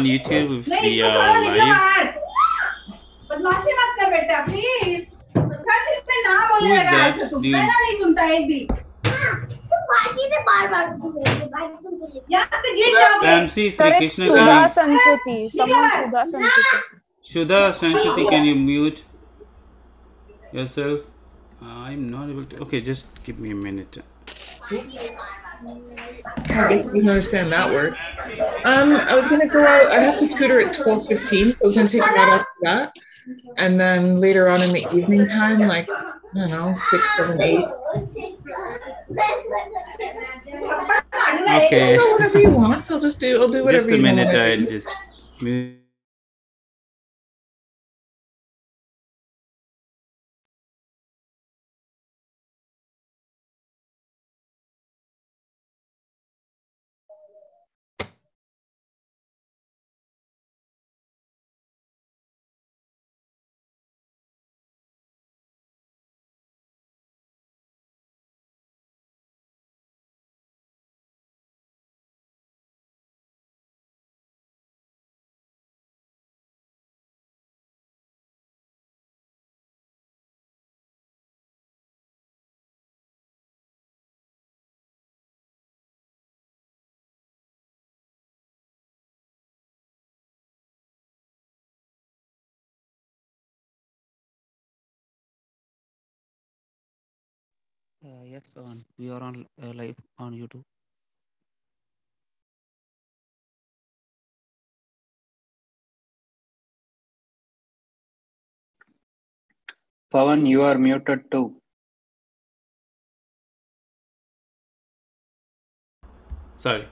YouTube if नहीं we इसको are छोड़ो निकलो live? बाहर बदमाशी मत कर बेटा प्लीज घर से इतने नाम Who बोलने is लगा that? है तू Do you? कहना नहीं सुनता एक भी यहाँ से गिर जाओगे MC Sri Correct, Krishna, Sudha can you? Sanchiti. Someone Sudha Sanchiti. Sudha Sanchiti, can you mute yourself? I'm not able to. Okay, just give me a minute. I guess you understand that word. I was gonna go out. I have to tutor at 12:15, so I was gonna take that after that, and then later on in the evening time, like I don't know, 6, 7, 8. Okay. Whatever you want. I'll do whatever Just a you minute. want. I'll just mute. Yes, on. We are on live on YouTube. Pawan, you are muted too. Sorry.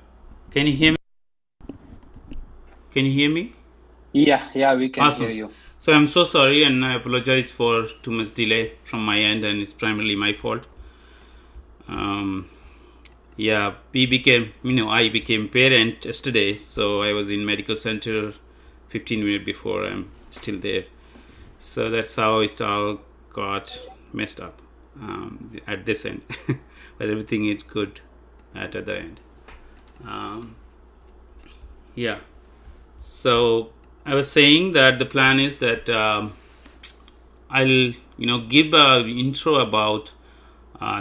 Can you hear me? Can you hear me? Yeah, we can Awesome. hear you. So I'm so sorry, and I apologize for too much delay from my end, and it's primarily my fault. Yeah, I became parent yesterday, so I was in medical center 15 minutes before. I'm still there, so that's how it all got messed up at this end. But everything is good at the other end. Yeah, so I was saying that the plan is that I'll give an intro about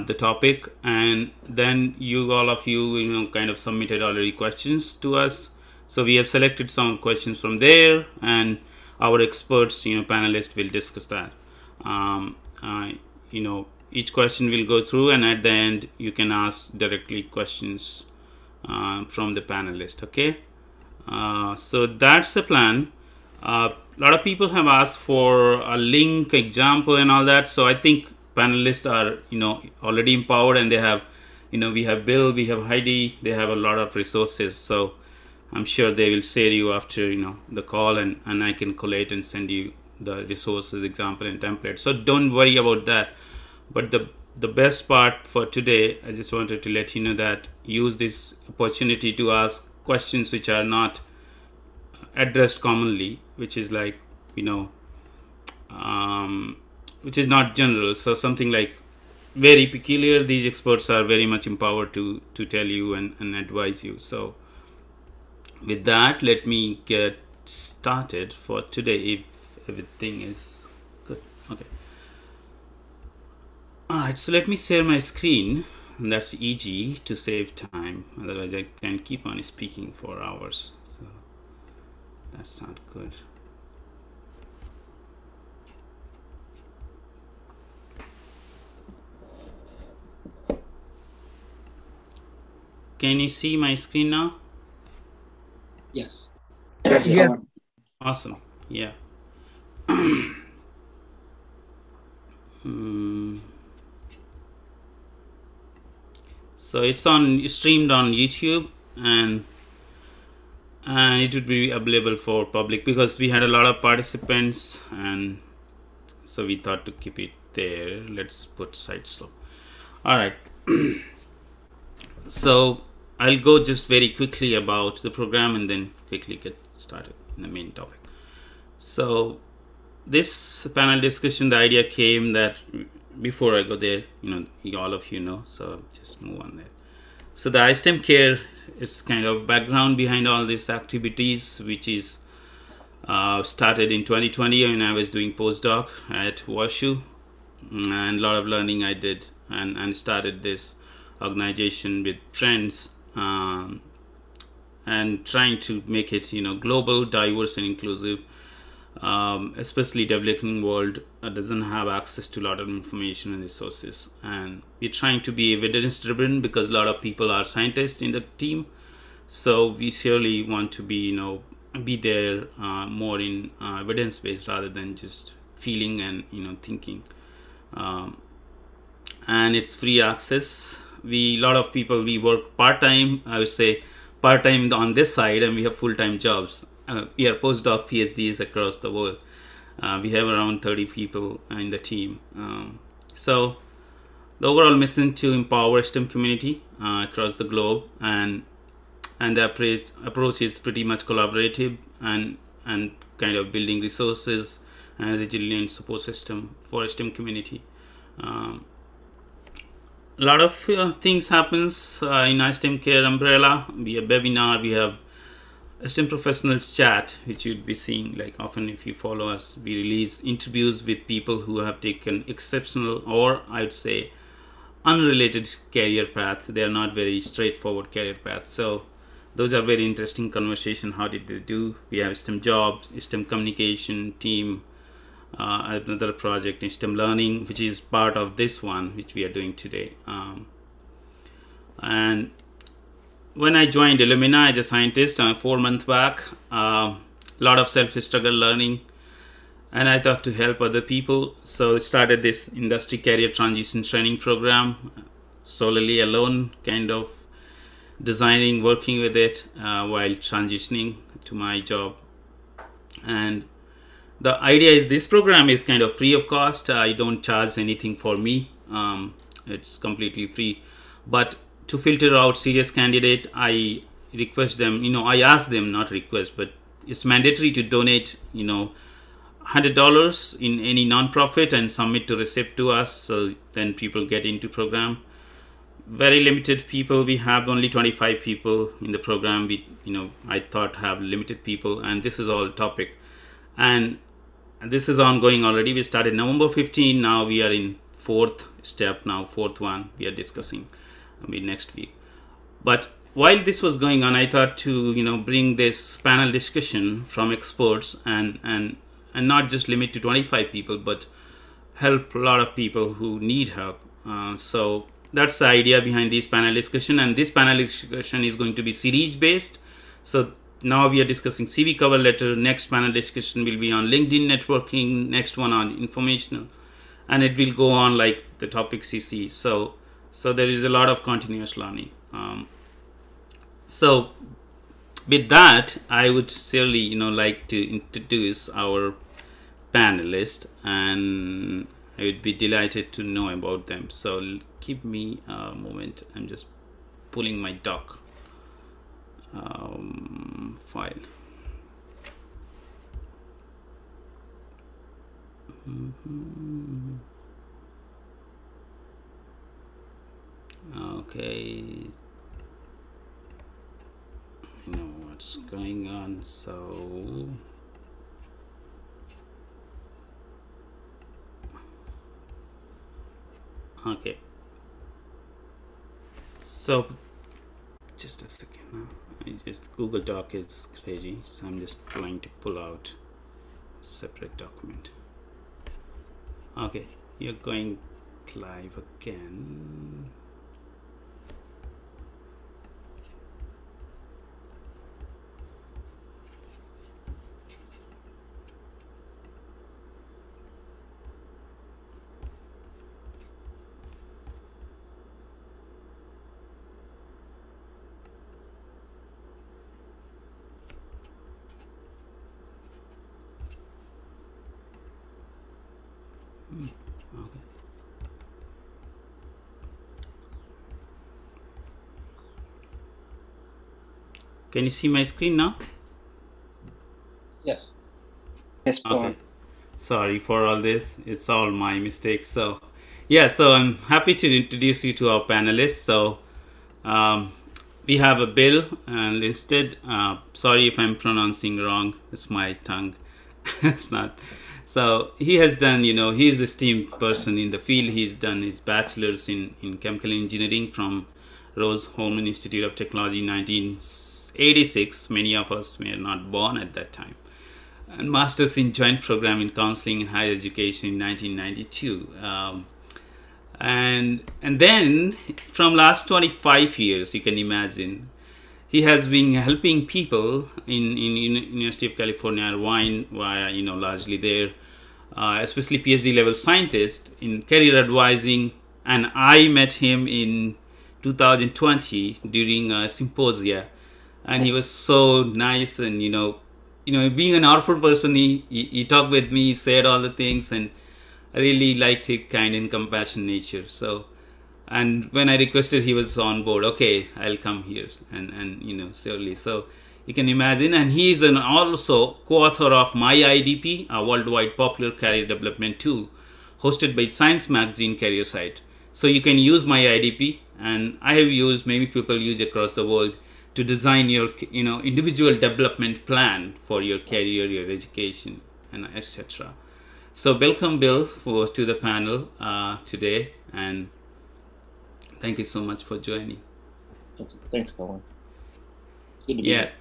the topic, and then all of you kind of submitted already questions to us, so we have selected some questions from there, and our experts panelists will discuss that. Each question will go through, and at the end you can ask directly questions from the panelist. Okay, so that's the plan. A lot of people have asked for a link, example, and all that, so I think panelists are already empowered, and they have we have Bill, we have Heidi, they have a lot of resources, so I'm sure they will share you after the call, and I can collate and send you the resources, example, and template, so don't worry about that. But the best part for today, I just wanted to let you know that use this opportunity to ask questions which are not addressed commonly, which is like which is not general, so something like very peculiar. These experts are very much empowered to tell you and advise you. So with that, let me get started for today, if everything is good. Okay, alright, so let me share my screen, and that's easy to save time, otherwise I can keep on speaking for hours, so that's not good. Can you see my screen now? Yes. Yes, Yeah. Pawan. Awesome. Yeah. So it's streamed on YouTube, and it would be available for public because we had a lot of participants, and so we thought to keep it there. Let's put site slow. All right. So I'll go just very quickly about the program and then quickly get started in the main topic. So this panel discussion, the idea came that before I go there, all of so just move on there. So the iSTEM Care it's kind of background behind all these activities, which is started in 2020 when I was doing postdoc at WashU, and a lot of learning I did, and started this organization with friends, and trying to make it, global, diverse, and inclusive. Especially developing world doesn't have access to a lot of information and resources, and we're trying to be evidence driven because a lot of people are scientists in the team, so we surely want to be be there more in evidence based rather than just feeling and thinking. And it's free access. A lot of people, we work part-time, I would say part-time on this side, and we have full-time jobs. We are postdoc PhDs across the world. We have around 30 people in the team. So the overall mission to empower STEM community across the globe, and the approach is pretty much collaborative and kind of building resources and resilient support system for STEM community. A lot of things happens in STEM Care umbrella. We have webinar, we have STEM professionals chat, which you'd be seeing like often if you follow us. We release interviews with people who have taken exceptional, or I'd say unrelated career path. They are not very straightforward career paths. So those are very interesting conversation. How did they do? We have STEM jobs, STEM communication team, another project in STEM learning, which is part of this one, which we are doing today. And when I joined Illumina as a scientist 4 months back, a lot of self-struggle learning, and I thought to help other people. So I started this industry career transition training program, solely alone, kind of designing, working with it while transitioning to my job. And the idea is this program is kind of free of cost. I don't charge anything for me. It's completely free. But to filter out serious candidate, I request them, I ask them, not request, but it's mandatory to donate, $100 in any nonprofit and submit to receipt to us. So then people get into program. Very limited people. We have only 25 people in the program. I thought have limited people, and this is all topic. And this is ongoing already. We started November 15. Now we are in fourth step now, fourth one we are discussing next week. But while this was going on, I thought to bring this panel discussion from experts and not just limit to 25 people, but help a lot of people who need help. So that's the idea behind this panel discussion, and this panel discussion is going to be series based. So now we are discussing CV cover letter. Next panel discussion will be on LinkedIn networking. Next one on informational, and it will go on like the topics you see. So there is a lot of continuous learning. So with that, I would certainly like to introduce our panelists, and I would be delighted to know about them. So give me a moment. I'm just pulling my doc file. Okay, I know what's going on. So okay, so just a second now. Google Doc is crazy, so I'm just trying to pull out a separate document. Okay, you're going live again. Okay. Can you see my screen now? Yes. Yes, Pawan. Okay. Sorry for all this. It's all my mistakes. So yeah, so I'm happy to introduce you to our panelists. So we have a Bill listed. Sorry if I'm pronouncing wrong. It's my tongue. It's not. So he has done, he's the esteemed person in the field. He's done his bachelor's in chemical engineering from Rose Holman Institute of Technology in 1986. Many of us were not born at that time. And master's in joint program in counseling and higher education in 1992. And then from last 25 years, you can imagine, he has been helping people in University of California, Irvine, via, largely there, especially PhD level scientists in career advising. And I met him in 2020 during a symposia, and he was so nice. And being an Orford person, he talked with me, he said all the things, and I really liked his kind and compassionate nature. So, and when I requested, he was on board. Okay, I'll come here, and surely. So you can imagine. And he is also co-author of My IDP, a worldwide popular career development tool, hosted by Science Magazine career site. So you can use My IDP, and I have used, many people use across the world, to design your individual development plan for your career, your education, and etc. So welcome, Bill, to the panel today, and thank you so much for joining. Thanks, Colin. Good to be Yeah, here.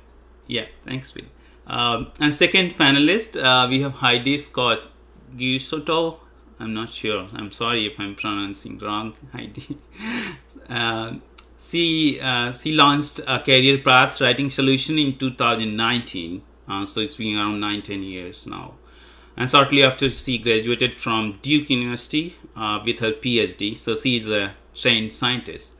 yeah, thanks, Bill. And second panelist, we have Heidi Scott Giusetto. I'm not sure. I'm sorry if I'm pronouncing wrong, Heidi. She launched a career path writing solution in 2019. So it's been around 9-10 years now. And shortly after, she graduated from Duke University with her PhD. So she is a trained scientist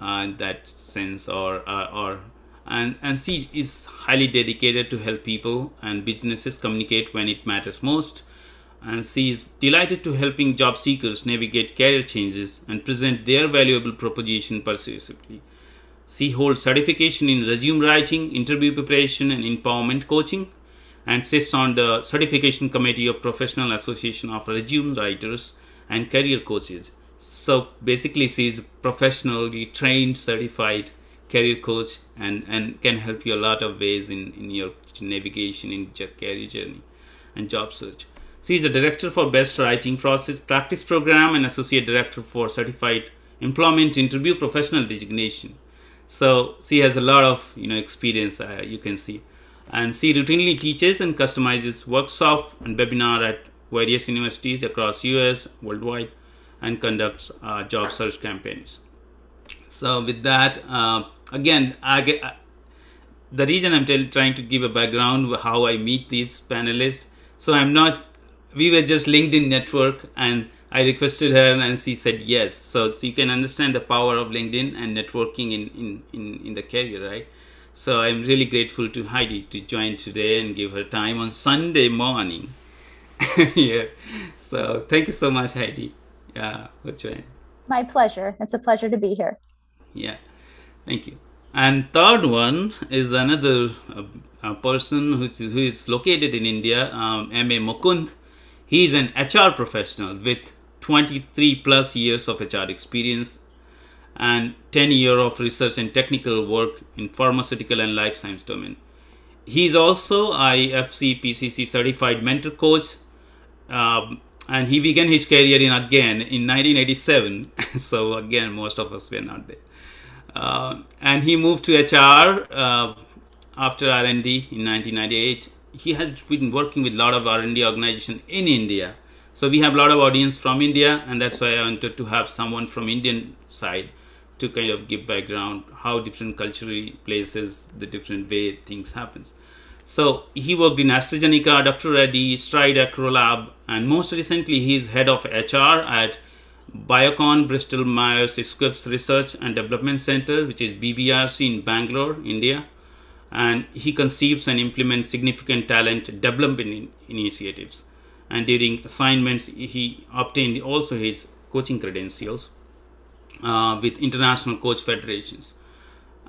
in that sense, and she is highly dedicated to help people and businesses communicate when it matters most. And she is delighted to helping job seekers navigate career changes and present their valuable proposition persuasively. She holds certification in resume writing, interview preparation, and empowerment coaching, and sits on the certification committee of Professional Association of Resume Writers and Career Coaches. So basically, she is professionally trained, certified career coach, and can help you a lot of ways in your navigation in your career journey and job search. She is a director for Best Writing Process Practice Program and associate director for Certified Employment Interview Professional Designation. So she has a lot of experience, you can see. And she routinely teaches and customizes workshops and webinar at various universities across US, worldwide, and conducts job search campaigns. So with that, again, the reason I'm trying to give a background how I meet these panelists. So we were just LinkedIn network, and I requested her and she said yes. So you can understand the power of LinkedIn and networking in the career, right? So I'm really grateful to Heidi to join today and give her time on Sunday morning. Yeah. So thank you so much, Heidi, for joining. My pleasure. It's a pleasure to be here. Yeah, thank you. And third one is another person who is located in India, M.A. Mukund. He is an HR professional with 23 plus years of HR experience and 10 years of research and technical work in pharmaceutical and life science domain. He is also IFC PCC certified mentor coach, and he began his career in 1987. So again, most of us were not there. And he moved to HR after R&D in 1998. He has been working with a lot of R&D organizations in India. So we have a lot of audience from India, and that's why I wanted to have someone from Indian side to kind of give background how different cultural places, the different way things happens. So he worked in AstraZeneca, Dr. Reddy, Stride Acrolab, and most recently he is head of HR at Biocon Bristol Myers Squibb's Research and Development Center, which is BBRC in Bangalore, India. And he conceives and implements significant talent development initiatives. And during assignments, he obtained also his coaching credentials with international coach federations.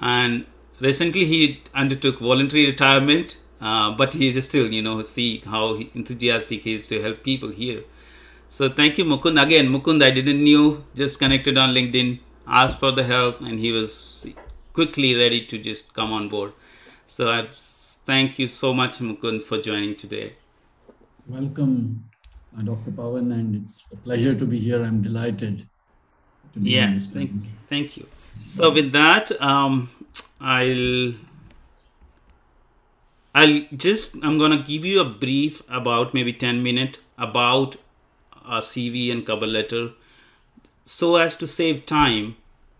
And recently he undertook voluntary retirement, but he is still, see how enthusiastic he is to help people here. So thank you, Mukund. Again, Mukund, I didn't knew, just connected on LinkedIn, asked for the help, and he was quickly ready to just come on board. So I thank you so much, Mukund, for joining today. Welcome, Dr. Pawan, and it's a pleasure to be here. I'm delighted to be in this time. Thank you. So with that, I'm gonna give you a brief about maybe 10 minutes about a CV and cover letter, so as to save time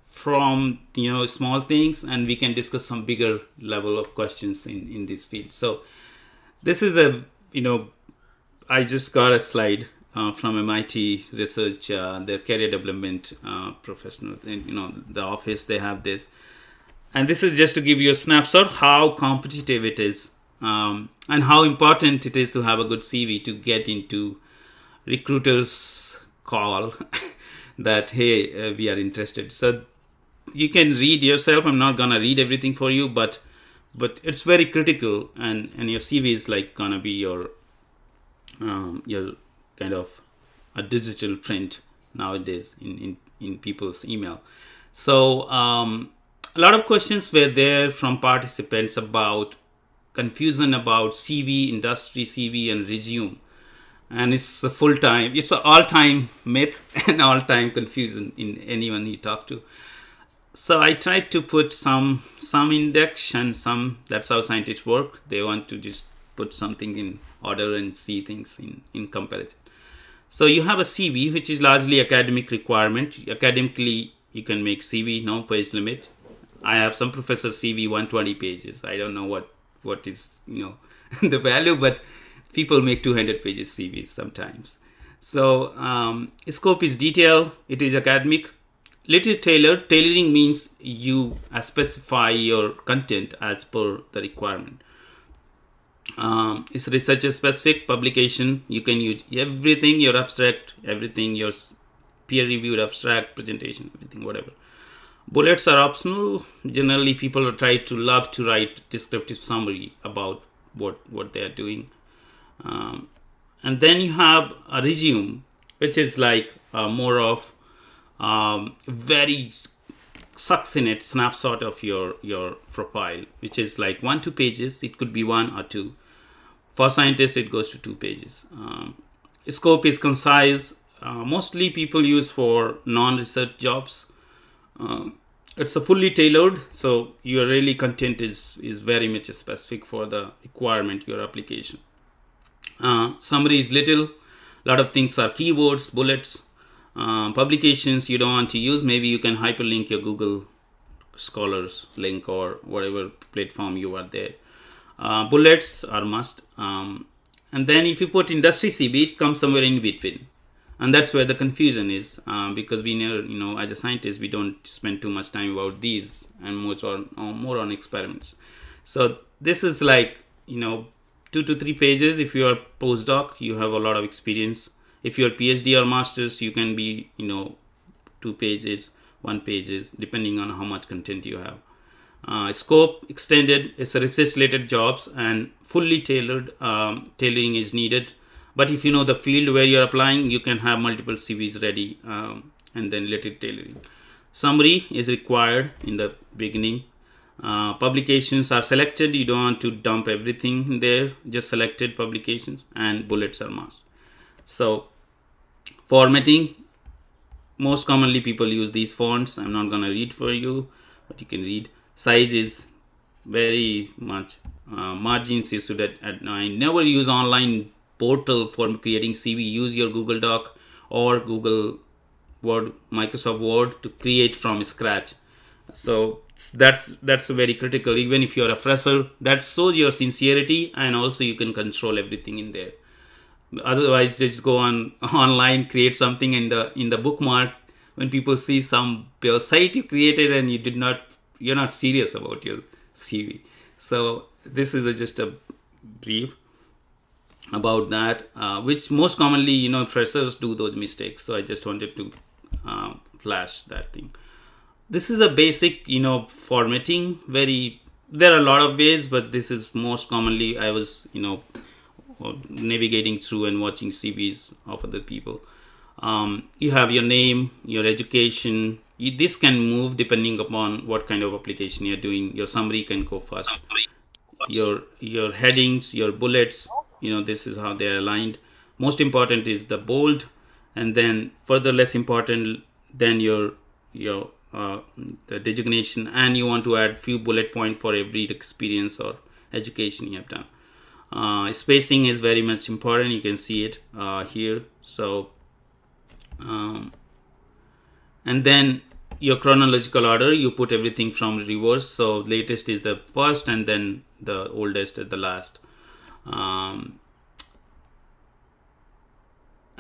from small things, and we can discuss some bigger level of questions in this field. So this is I just got a slide from MIT research, their career development professional, and the office, they have this, and this is just to give you a snapshot how competitive it is, and how important it is to have a good CV to get into recruiters call that hey, we are interested. So you can read yourself. I'm not gonna read everything for you, but it's very critical, and your CV is like gonna be your kind of a digital print nowadays in people's email. So a lot of questions were there from participants about confusion about CV, industry CV, and resume. And it's it's an all-time myth and all-time confusion in anyone you talk to. So I tried to put some index and some, that's how scientists work. They want to just put something in order and see things in comparison. So you have a CV, which is largely academic requirement. Academically, you can make CV, no page limit. I have some professor's CV 120 pages. I don't know what is the value, but people make 200 pages CVs sometimes. So scope is detailed. It is academic. Little tailored. Tailoring means you specify your content as per the requirement. It's researcher specific. Publication, you can use everything, your abstract, everything, your peer reviewed abstract, presentation, everything, whatever. Bullets are optional. Generally, people love to write descriptive summary about what they are doing. And then you have a resume, which is like more of very succinct snapshot of your profile, which is like 1-2 pages. It could be 1 or 2. For scientists, it goes to 2 pages. Scope is concise. Mostly people use for non-research jobs. It's a fully tailored, so your really content is very much specific for the requirement, your application. Summary is little. A lot of things are keywords, bullets. Publications you don't want to use, maybe you can hyperlink your Google Scholars link or whatever platform you are there. Bullets are must. And then if you put industry CV, it comes somewhere in between. And that's where the confusion is, because we never, as a scientist, we don't spend too much time about these and more on experiments. So this is like, 2 to 3 pages. If you are postdoc, you have a lot of experience. If you're PhD or masters, you can be, 2 pages, 1 pages, depending on how much content you have. Scope extended is a research related jobs, and fully tailored. Tailoring is needed. But if you know the field where you're applying, you can have multiple CVs ready, and then let it tailoring. Summary is required in the beginning. Publications are selected. You don't want to dump everything there, just selected publications, and bullets are must. So formatting, most commonly people use these fonts. I'm not going to read for you, but you can read. Size is very much margins you should at 9. Never use online portal for creating CV. Use your Google Doc or Google Word, Microsoft Word to create from scratch. So that's very critical. Even if you're a fresher, that shows your sincerity, and also you can control everything in there. Otherwise, just go online, create something in the bookmark. When people see some site you created and you're not serious about your CV. So this is just a brief about that, which most commonly, freshers do those mistakes. So I just wanted to flash that thing. This is a basic, formatting. There are a lot of ways, but this is most commonly I was, navigating through and watching CVs of other people. You have your name, your education, this can move depending upon what kind of application you're doing. Your summary can go first. Your headings, your bullets, this is how they're aligned. Most important is the bold, and then further less important than your the designation, and you want to add few bullet points for every experience or education you have done. Spacing is very much important. You can see it here. So and then your chronological order, you put everything from reverse. So latest is the first, and then the oldest at the last.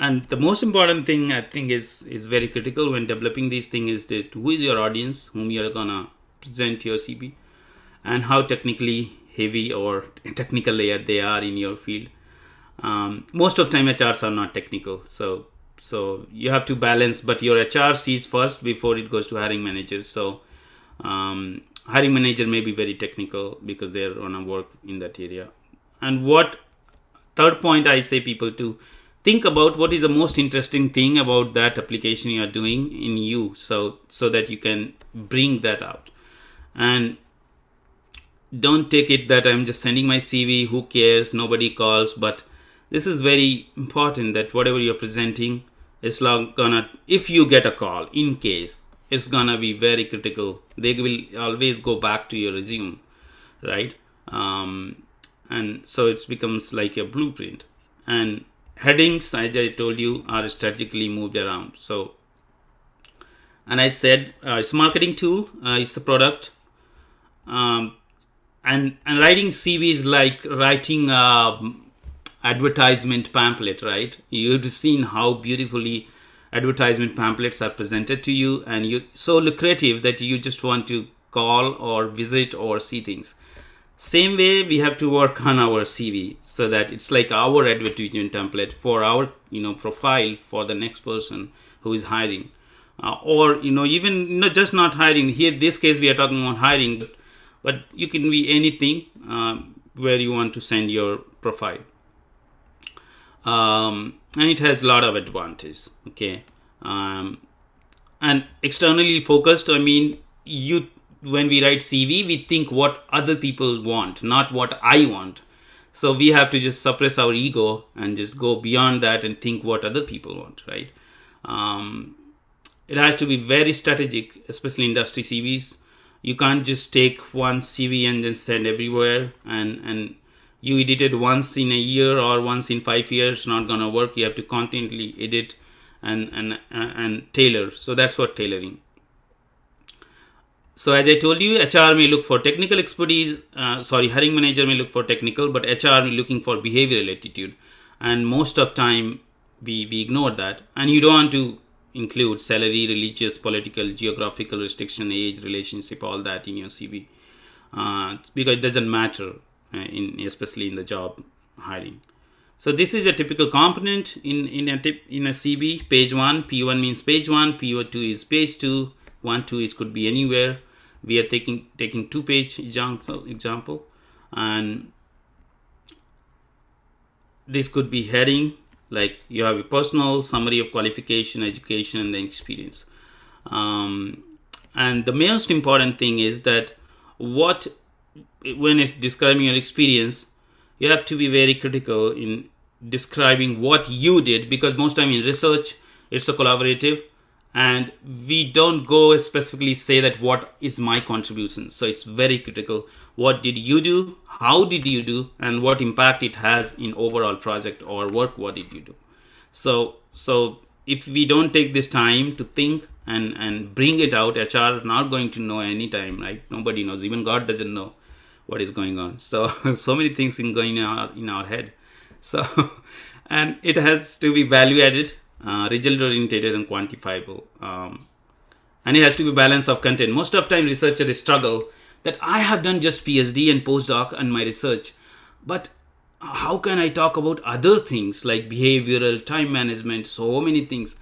And the most important thing I think is very critical when developing these things is that who is your audience, whom you're gonna present your CV, and how technically heavy or technical layered they are in your field. Most of time HRs are not technical, so you have to balance, but your HR sees first before it goes to hiring managers. So hiring manager may be very technical because they're gonna work in that area. And third point I say people to think about what is the most interesting thing about that application you are doing in you, so that you can bring that out. And don't take it that I'm just sending my CV, who cares, nobody calls. But this is very important, that whatever you're presenting is gonna, if you get a call, in case, it's gonna be very critical. They will always go back to your resume, right? And so it becomes like a blueprint. And headings, as I told you, are strategically moved around. So, and I said it's a marketing tool, it's a product, and writing CV is like writing advertisement pamphlet, right? You've seen how beautifully advertisement pamphlets are presented to you, and you're so lucrative that you just want to call or visit or see things. Same way we have to work on our CV, so that it's like our advertisement template for our profile for the next person who is hiring, or even just not hiring. Here this case we are talking about hiring, but you can be anything where you want to send your profile, and it has a lot of advantages. Okay, and externally focused, I mean, when we write CV, we think what other people want, not what I want. So we have to just suppress our ego and just go beyond that and think what other people want, right? It has to be very strategic, especially industry CVs. You can't just take one CV and then send everywhere, and you edited once in a year or once in 5 years, not gonna work. You have to constantly edit and tailor. So that's what tailoring. So as I told you, HR may look for technical expertise, hiring manager may look for technical, but HR may looking for behavioral attitude. And most of time we ignore that. And you don't want to include salary, religious, political, geographical restriction, age, relationship, all that in your CV, because it doesn't matter, especially in the job hiring. So this is a typical component in a CV. Page 1, P1 means page 1, P2 is page 2, 1, 2 could be anywhere. We are taking 2-page example, and this could be heading, like you have a personal summary of qualification, education, and the experience. And the most important thing is that when it's describing your experience, you have to be very critical in describing what you did, because most time in research it's a collaborative, and we don't go specifically say that what is my contribution. So it's very critical. What did you do? How did you do? And what impact it has in overall project or work? What did you do? So if we don't take this time to think and bring it out, HR is not going to know anytime, right? Nobody knows. Even God doesn't know what is going on. So many things going on in our head. So and it has to be value added, result oriented, and quantifiable, and it has to be balance of content. Most of time researchers struggle that I have done just PhD and postdoc and my research, but how can I talk about other things like behavioral, time management, so many things.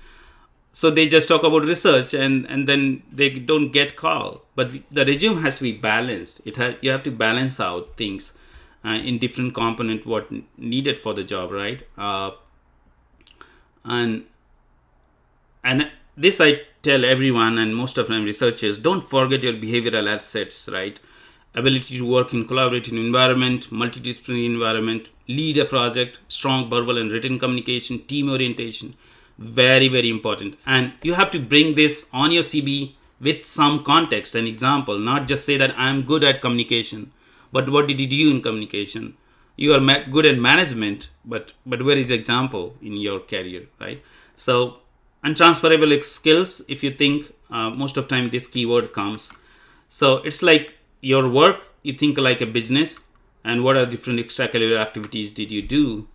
So they just talk about research and then they don't get call. But the resume has to be balanced. You have to balance out things in different component what needed for the job, right? And this I tell everyone, and most of them researchers, don't forget your behavioral assets, right? Ability to work in collaborative environment, multidisciplinary environment, lead a project, strong verbal and written communication, team orientation, very, very important. And you have to bring this on your CV with some context and example, not just say that I'm good at communication, but what did you do in communication? You are good at management, but where is the example in your career, right? So untransferable skills, if you think, most of time this keyword comes. So it's like your work, you think like a business, and what are different extracurricular activities did you do,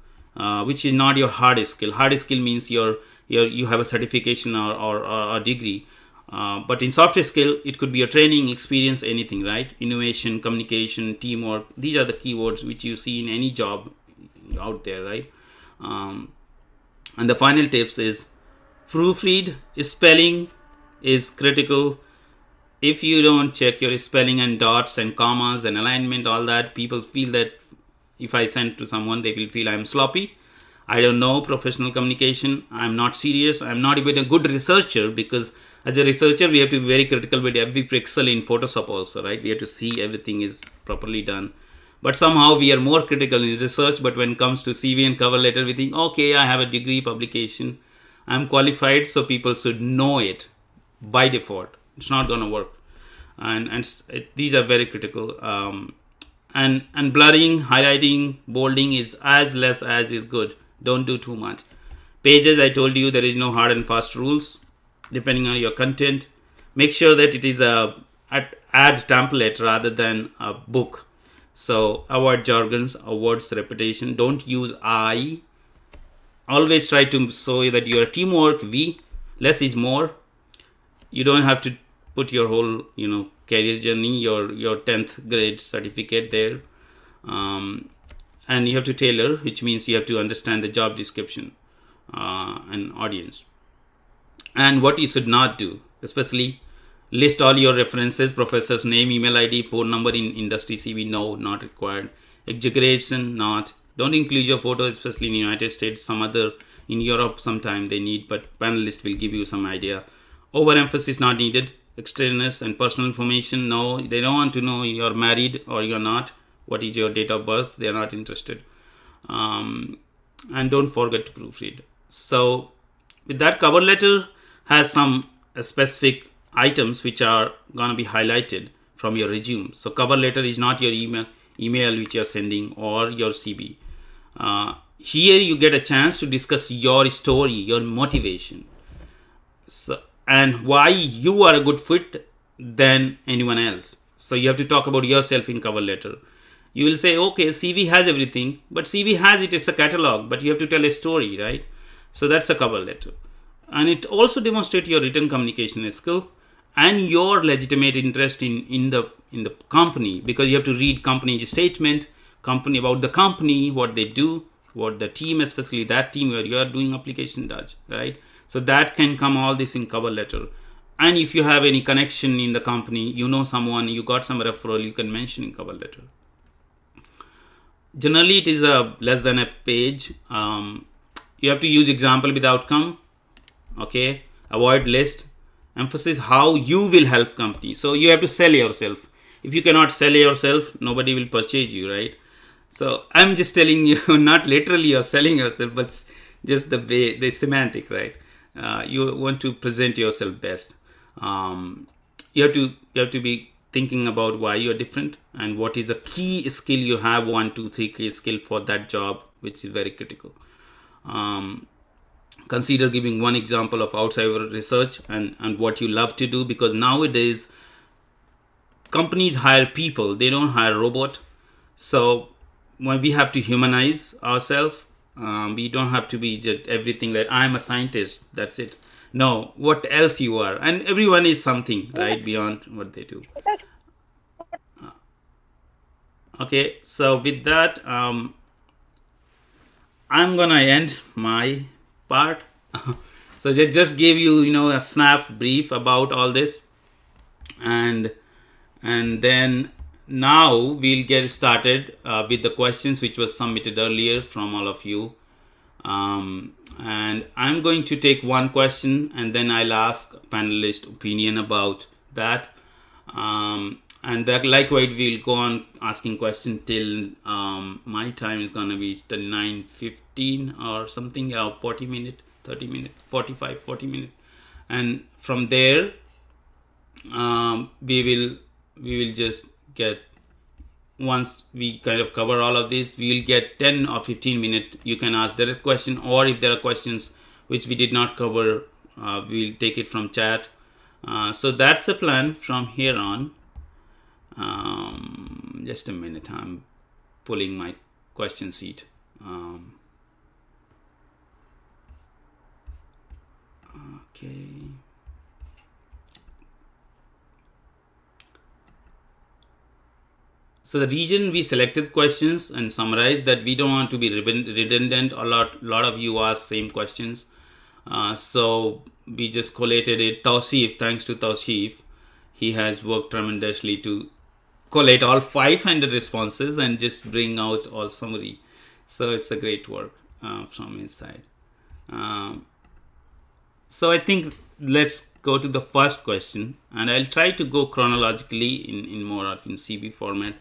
which is not your hard skill. Hard skill means you have a certification or a degree. But in soft skill, it could be a training, experience, anything, right? Innovation, communication, teamwork. These are the keywords which you see in any job out there, right? And the final tips is proofread. Spelling is critical. If you don't check your spelling and dots and commas and alignment, all that, people feel that if I send to someone, they will feel I'm sloppy. I don't know professional communication. I'm not serious. I'm not even a good researcher, because as a researcher, we have to be very critical with every pixel in Photoshop also, right? We have to see everything is properly done. But somehow we are more critical in research. But when it comes to CV and cover letter, we think, okay, I have a degree, publication, I'm qualified, so people should know it by default. It's not going to work. And these are very critical. And blurring, highlighting, bolding is as less as is good. Don't do too much. Pages, I told you, there is no hard and fast rules. Depending on your content, make sure that it is a ad template rather than a book. So avoid jargons, avoid repetition. Don't use I. Always try to show that you are teamwork. We, less is more. You don't have to put your whole career journey, your 10th grade certificate there, and you have to tailor, which means you have to understand the job description and audience. And what you should not do, especially list all your references, professor's name, email ID, phone number in industry CV. No, not required. Exaggeration, not. Don't include your photo, especially in the United States. Some other in Europe, sometime they need, but panelist will give you some idea. Overemphasis not needed. Extraneous and personal information. No, they don't want to know you're married or you're not. What is your date of birth? They're not interested. And don't forget to proofread. So with that, cover letter has some specific items which are going to be highlighted from your resume. So cover letter is not your email which you're sending or your CV. Here you get a chance to discuss your story, your motivation, and why you are a good fit than anyone else. So you have to talk about yourself in cover letter. You will say, okay, CV has everything, but CV has it, it's a catalog, but you have to tell a story, right? So that's a cover letter. And it also demonstrates your written communication skill and your legitimate interest in the company, because you have to read company statement, company about the company, what they do, what the team, especially that team where you are doing application does, right? So that can come all this in cover letter. And if you have any connection in the company, you know someone, you got some referral, you can mention in cover letter. Generally, it is less than a page. You have to use example with outcome. Okay, avoid list. Emphasis how you will help company. So you have to sell yourself. If you cannot sell yourself, nobody will purchase you, right? So I'm just telling you, not literally you're selling yourself, but just the way, the semantic, right? You want to present yourself best. You have to be thinking about why you're different and what is a key skill you have, 1, 2, 3 key skill for that job, which is very critical. Consider giving one example of outside research and what you love to do, because nowadays companies hire people, they don't hire robot. So when we have to humanize ourselves, we don't have to be just everything that I'm a scientist, that's it. No, what else you are, and everyone is something, right, beyond what they do. Okay, so with that, I'm gonna end my part. So just gave you, a snap brief about all this, and then now we'll get started with the questions which was submitted earlier from all of you. And I'm going to take one question and then I'll ask panelist opinion about that. And that likewise we'll go on asking questions till my time is going to be 9:15 or something, 40 minutes, 30 minutes, 45, 40 minutes. And from there, we will just get, once we kind of cover all of this, we'll get 10 or 15 minutes. You can ask direct question, or if there are questions which we did not cover, we'll take it from chat. So that's the plan from here on. Just a minute, I'm pulling my question sheet. Okay. So the reason we selected questions and summarized that we don't want to be redundant. A lot of you ask same questions. So we just collated it. Tausif, thanks to Tausif, he has worked tremendously to collate all 500 responses and just bring out all summary. So it's a great work from inside. So I think let's go to the first question, and I'll try to go chronologically in more of in CB format.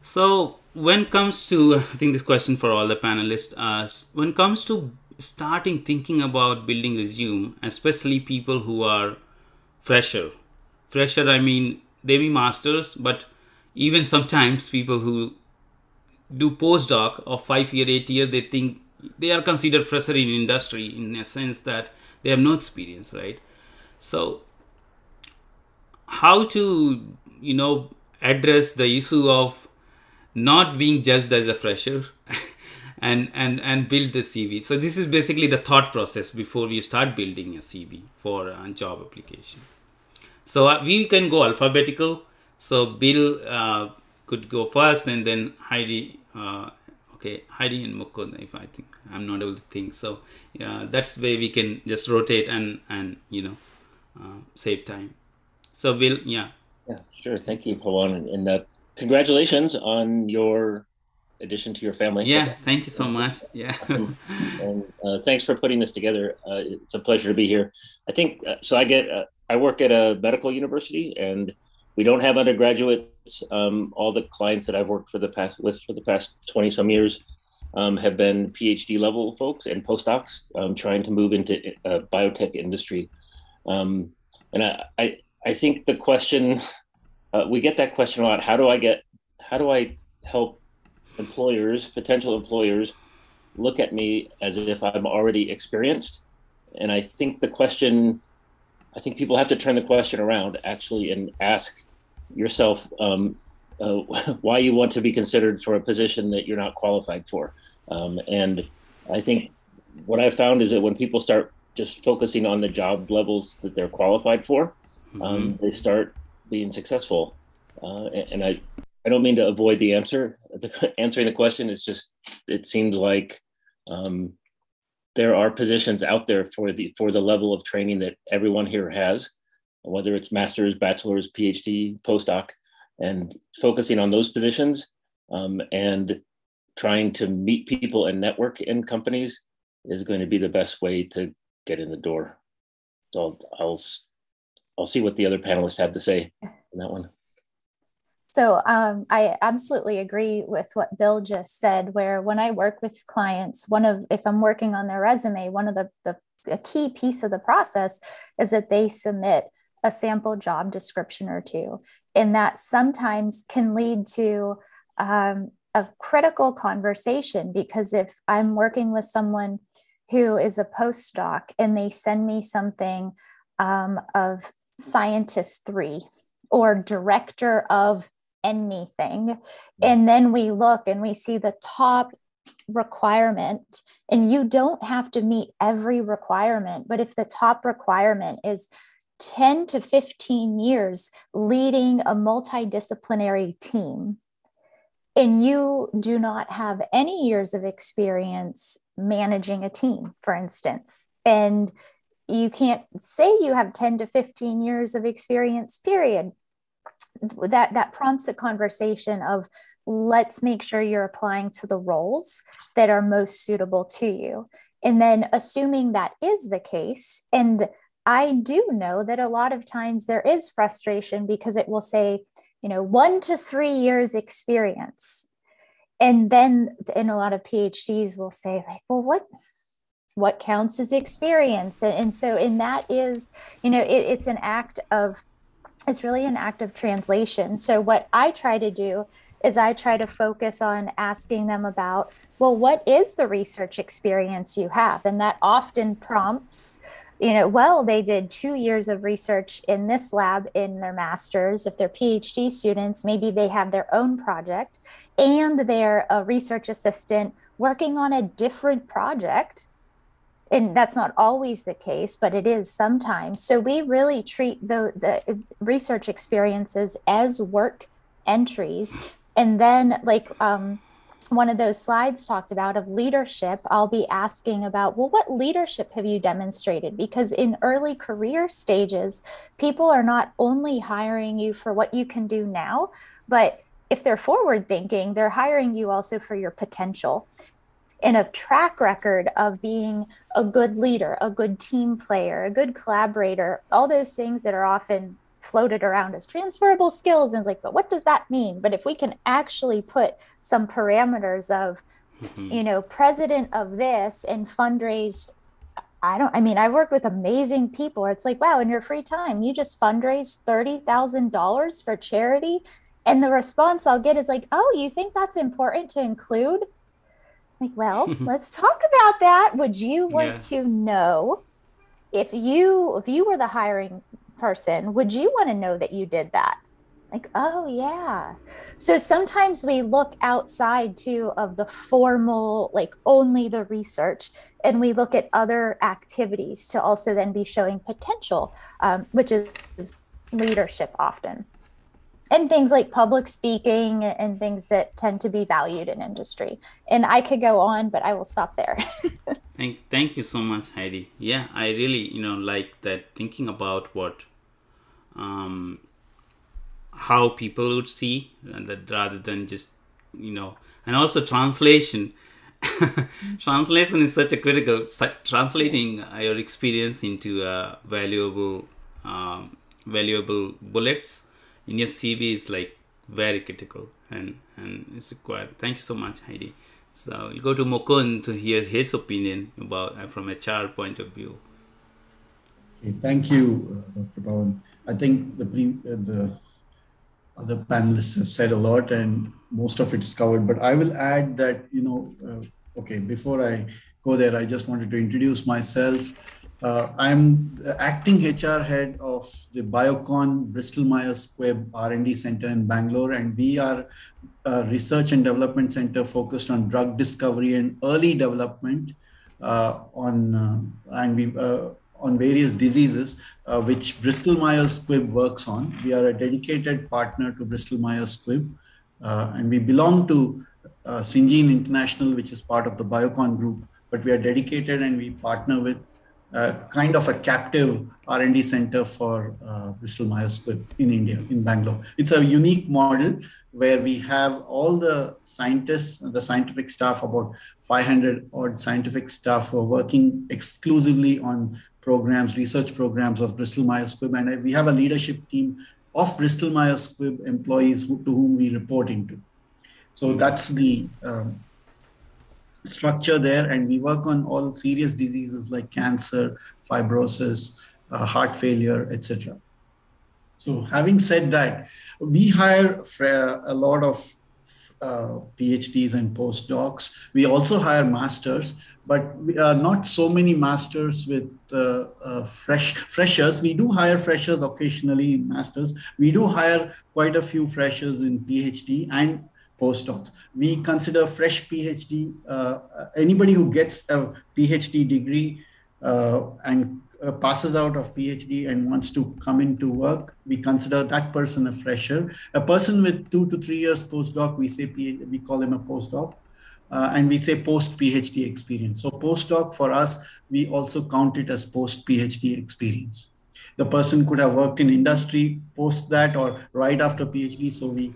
So when it comes to, I think this question for all the panelists, when it comes to starting thinking about building resume, especially people who are fresher, I mean, they be masters, but even sometimes people who do postdoc of 5 year, 8 year, they think they are considered fresher in industry in a sense that they have no experience, right? So how to, address the issue of not being judged as a fresher and build the CV. So this is basically the thought process before we start building a CV for a job application. So we can go alphabetical. So Bill could go first, and then Heidi. Okay, Heidi and Mukund, if I think I'm not able to think. So that's where we can just rotate and save time. So Bill, yeah. Yeah, sure. Thank you, Pawan, and congratulations on your addition to your family. Yeah, thank you so much. Yeah. And thanks for putting this together. It's a pleasure to be here. I think so. I work at a medical university, and we don't have undergraduates. All the clients that I've worked for the past 20 some years have been PhD level folks and postdocs trying to move into biotech industry. And I think the question we get that question a lot. How do I help potential employers look at me as if I'm already experienced? And I think people have to turn the question around actually and ask yourself why you want to be considered for a position that you're not qualified for. And I think what I've found is that when people start just focusing on the job levels that they're qualified for, they start being successful. And I don't mean to avoid the answer. Answering the question is just, it seems like there are positions out there for the level of training that everyone here has, whether it's master's, bachelor's, PhD, postdoc, and focusing on those positions and trying to meet people and network in companies is going to be the best way to get in the door. So I'll see what the other panelists have to say on that one. So I absolutely agree with what Bill just said, where when I work with clients, if I'm working on their resume, one of a key piece of the process is that they submit a sample job description or two. And that sometimes can lead to a critical conversation, because if I'm working with someone who is a postdoc and they send me something of scientist 3 or director of anything, and then we look and we see the top requirement, and you don't have to meet every requirement, but if the top requirement is 10 to 15 years leading a multidisciplinary team, and you do not have any years of experience managing a team, for instance, and you can't say you have 10 to 15 years of experience, period, that prompts a conversation of, let's make sure you're applying to the roles that are most suitable to you. And then assuming that is the case, and I do know that a lot of times there is frustration because it will say, 1 to 3 years experience. And then in a lot of PhDs will say like, well, what counts as experience? And so, and that is, it's really an act of translation. So what I try to do is I try to focus on asking them about, well, what is the research experience you have? And that often prompts, well, they did 2 years of research in this lab in their master's. If they're PhD students, maybe they have their own project and they're a research assistant working on a different project. And that's not always the case, but it is sometimes. So we really treat the research experiences as work entries. And then like one of those slides talked about of leadership, I'll be asking about, well, what leadership have you demonstrated? Because in early career stages, people are not only hiring you for what you can do now, but if they're forward thinking, they're hiring you also for your potential. And a track record of being a good leader, a good team player, a good collaborator, all those things that are often floated around as transferable skills. And it's like, but what does that mean? But if we can actually put some parameters of, president of this and fundraised, I work with amazing people. It's like, wow, in your free time, you just fundraised $30,000 for charity. And the response I'll get is like, oh, you think that's important to include? Like, well, let's talk about that. Would you want to know if you were the hiring person, would you want to know that you did that? Like, oh yeah. So sometimes we look outside too of the formal, like only the research, and we look at other activities to also then be showing potential, which is leadership often. And things like public speaking and things that tend to be valued in industry. And I could go on, but I will stop there. Thank you so much, Heidi. Yeah, I really, like that, thinking about what, how people would see, and that rather than just, and also translation. Translation is such a critical, translating your experience into valuable bullets in your CV is like very critical and it's required. Thank you so much, Heidi. So we'll go to Mukund to hear his opinion about from HR point of view. Okay, thank you, Dr. Pawan. I think the other panelists have said a lot and most of it is covered, but I will add that, okay, before I go there, I just wanted to introduce myself. I'm the acting HR head of the Biocon Bristol Myers Squibb R&D Center in Bangalore, and we are a research and development center focused on drug discovery and early development on various diseases, which Bristol Myers Squibb works on. We are a dedicated partner to Bristol Myers Squibb, and we belong to Syngene International, which is part of the Biocon group, but we are dedicated and we partner with kind of a captive R&D center for Bristol Myers Squibb in India, in Bangalore. It's a unique model where we have all the scientists, the scientific staff, about 500 odd scientific staff who are working exclusively on programs, research programs of Bristol Myers Squibb. And we have a leadership team of Bristol Myers Squibb employees to whom we report into. So that's the structure there, and we work on all serious diseases like cancer, fibrosis, heart failure, etc. So having said that, we hire a lot of PhDs and postdocs. We also hire masters, but we are not so many masters with freshers. We do hire freshers occasionally in masters. We do hire quite a few freshers in PhD and postdocs. We consider fresh PhD, anybody who gets a PhD degree and passes out of PhD and wants to come into work, we consider that person a fresher. A person with 2 to 3 years postdoc, we call him a postdoc, and we say post-PhD experience. So postdoc for us, we also count it as post-PhD experience. The person could have worked in industry post that or right after PhD. So we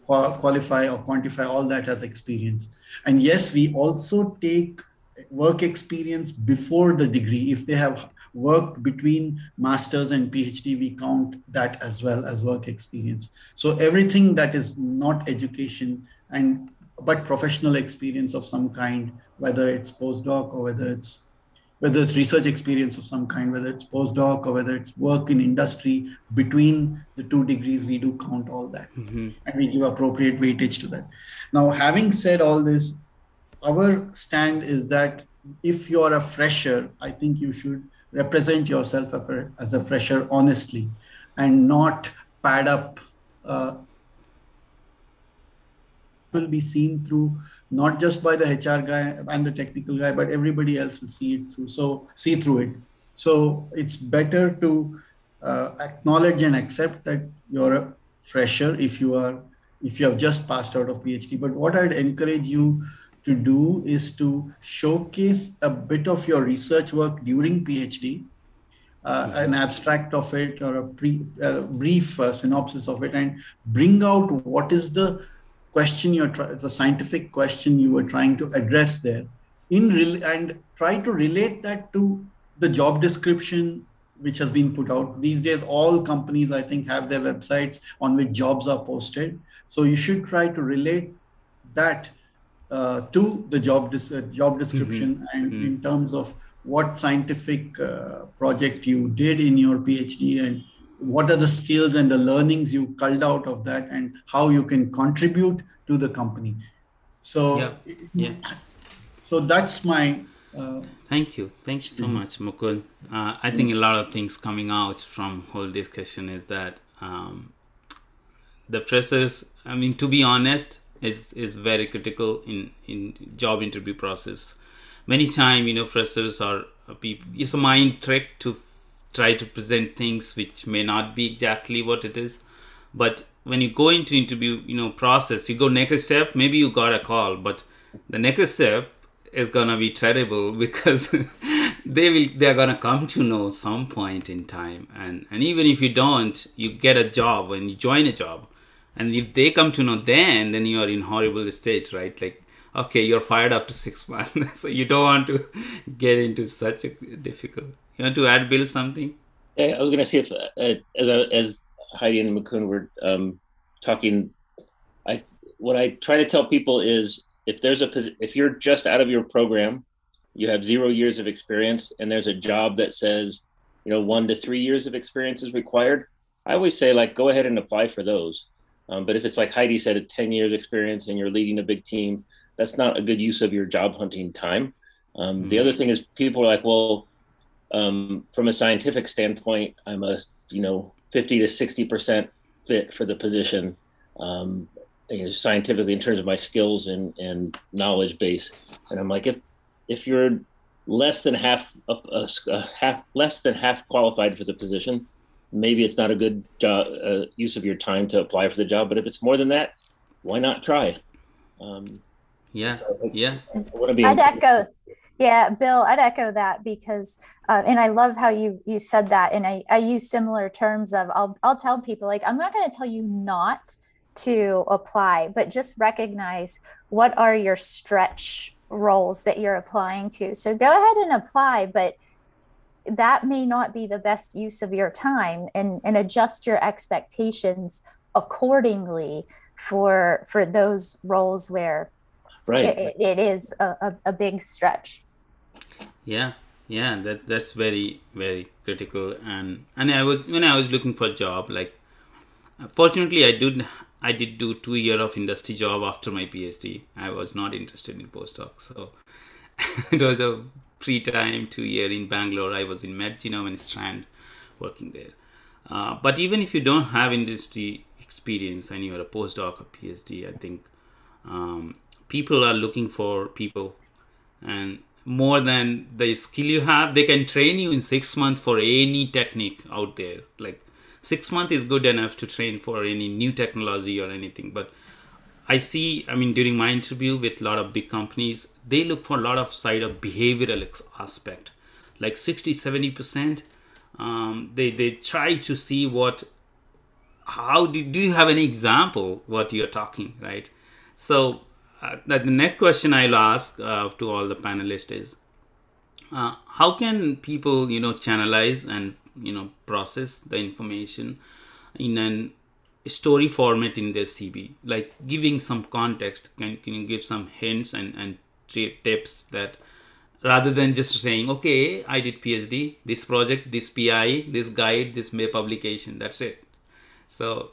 qualify or quantify all that as experience. And yes, we also take work experience before the degree. If they have worked between masters and PhD, we count that as well as work experience. So everything that is not education but professional experience of some kind, whether it's postdoc or whether it's research experience of some kind, whether it's postdoc or whether it's work in industry between the 2 degrees, we do count all that. And we give appropriate weightage to that. Now, having said all this, our stand is that if you're a fresher, I think you should represent yourself as a fresher honestly and not pad up. Will be seen through not just by the HR guy and the technical guy, but everybody else will see through it. So it's better to acknowledge and accept that you're a fresher if you have just passed out of PhD. But what I'd encourage you to do is to showcase a bit of your research work during PhD, an abstract of it or a brief synopsis of it, and bring out what is the question the scientific question you were trying to address there, and try to relate that to the job description which has been put out. These days, all companies, I think, have their websites on which jobs are posted. So you should try to relate that to the job description and in terms of what scientific project you did in your PhD and what are the skills and the learnings you culled out of that and how you can contribute to the company. So, so that's my... Thank you so much, Mukul. I think a lot of things coming out from whole discussion is that the freshers, I mean, to be honest, is very critical in job interview process. Many times, freshers are people, it's a mind trick to try to present things which may not be exactly what it is. But when you go into interview, process, you go next step, maybe you got a call, but the next step is gonna be terrible because they're gonna come to know some point in time. And even if you don't, you get a job and you join a job. And if they come to know then you are in horrible state, right? Like, okay, you're fired after 6 months. So you don't want to get into such a difficult. You want to add, Bill, something? Yeah, I was going to say, if as Heidi and Mukund were talking, what I try to tell people is if you're just out of your program, you have 0 years of experience, and there's a job that says, 1 to 3 years of experience is required, I always say, go ahead and apply for those. But if it's like Heidi said, a 10 years experience and you're leading a big team, that's not a good use of your job hunting time. The other thing is people are like, well, from a scientific standpoint, I'm a 50 to 60% fit for the position, scientifically in terms of my skills and knowledge base. And I'm like, if you're less than half qualified for the position, maybe it's not a good use of your time to apply for the job. But if it's more than that, why not try? I'd echo. Yeah, Bill, I'd echo that because, and I love how you said that. And I use similar terms of, I'll tell people, I'm not going to tell you not to apply, but just recognize what are your stretch roles that you're applying to. So go ahead and apply, but that may not be the best use of your time, and adjust your expectations accordingly for those roles where it is a big stretch. That's very, very critical. And when I was looking for a job, fortunately I did do 2 years of industry job after my PhD. I was not interested in postdoc, so it was a free time 2 years in Bangalore. I was in MedGenome and Strand working there. But even if you don't have industry experience and you're a postdoc or PhD, I think people are looking for people, and more than the skill you have, they can train you in 6 months for any technique out there. 6 months is good enough to train for any new technology or anything. But I see, during my interview with a lot of big companies, they look for a lot of side of behavioral aspect, 60-70%. they try to see how do you have any example what you're talking, right? So the next question I'll ask to all the panelists is, how can people, channelize and, process the information in a story format in their CV, like giving some context? Can you give some hints and tips that, rather than just saying, okay, I did PhD, this project, this PI, this guide, this publication, that's it. So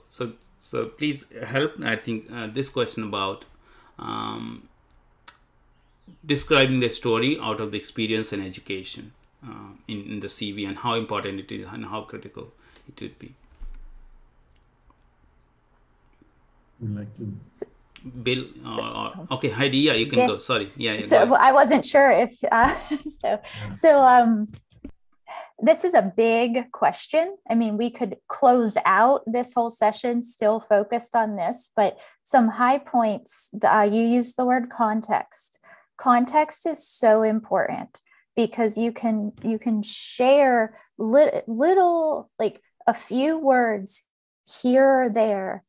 please help. I think this question about describing the story out of the experience and education in the CV, and how important it is and how critical it would be. Would like to. Bill, okay, Heidi, yeah, you can go. Sorry, yeah. So I wasn't sure if this is a big question. I mean, we could close out this whole session still focused on this, but some high points. You used the word context. Context is so important, because you can share little, like a few words here or there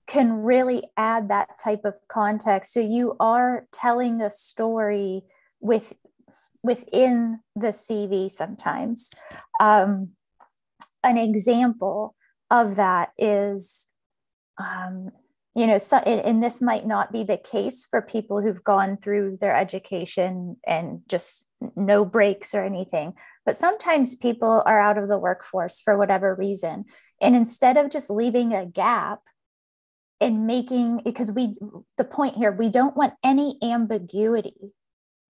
can really add that type of context. So you are telling a story within the CV sometimes. An example of that is, and this might not be the case for people who've gone through their education and just no breaks or anything, but sometimes people are out of the workforce for whatever reason. And instead of just leaving a gap and because the point here, we don't want any ambiguity.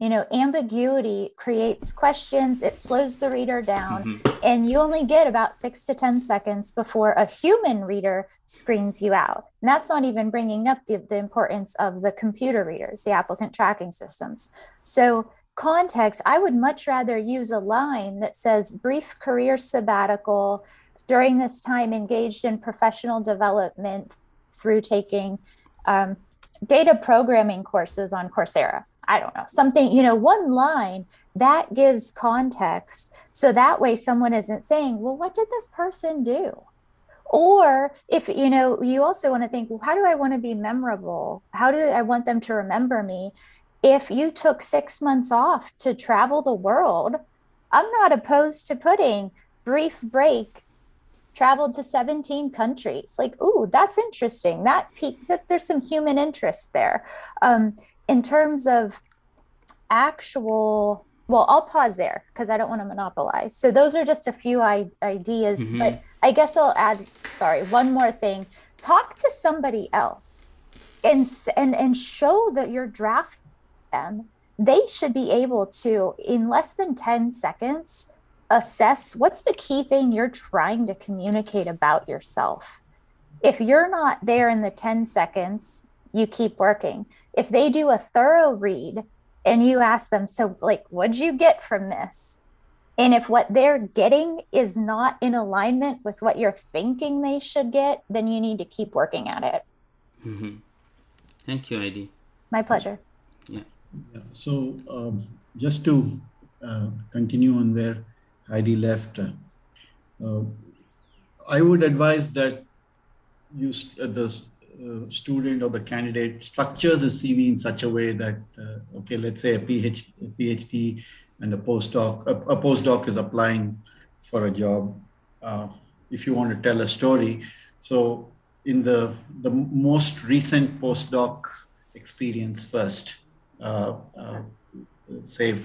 Ambiguity creates questions, it slows the reader down, and you only get about 6 to 10 seconds before a human reader screens you out. And that's not even bringing up the importance of the computer readers, the applicant tracking systems. So context, I would much rather use a line that says brief career sabbatical, during this time engaged in professional development through taking data programming courses on Coursera. I don't know, something, one line that gives context. So that way someone isn't saying, well, what did this person do? Or if, you also want to think, well, how do I want to be memorable? How do I want them to remember me? If you took 6 months off to travel the world, I'm not opposed to putting brief break, traveled to 17 countries. Like, ooh, that's interesting. That there's some human interest there. In terms of I'll pause there because I don't want to monopolize. So those are just a few ideas, but I guess I'll add, one more thing. Talk to somebody else and show that you're drafting them. They should be able to, in less than 10 seconds, assess what's the key thing you're trying to communicate about yourself. If you're not there in the 10 seconds, you keep working. If they do a thorough read and you ask them, so like, what'd you get from this? And if what they're getting is not in alignment with what you're thinking they should get, then you need to keep working at it. Thank you, Heidi. My pleasure. Yeah. So just to continue on where Heidi left, I would advise that the student or the candidate structures a CV in such a way that, okay, let's say a PhD and a postdoc is applying for a job. If you want to tell a story, so in the most recent postdoc experience first, say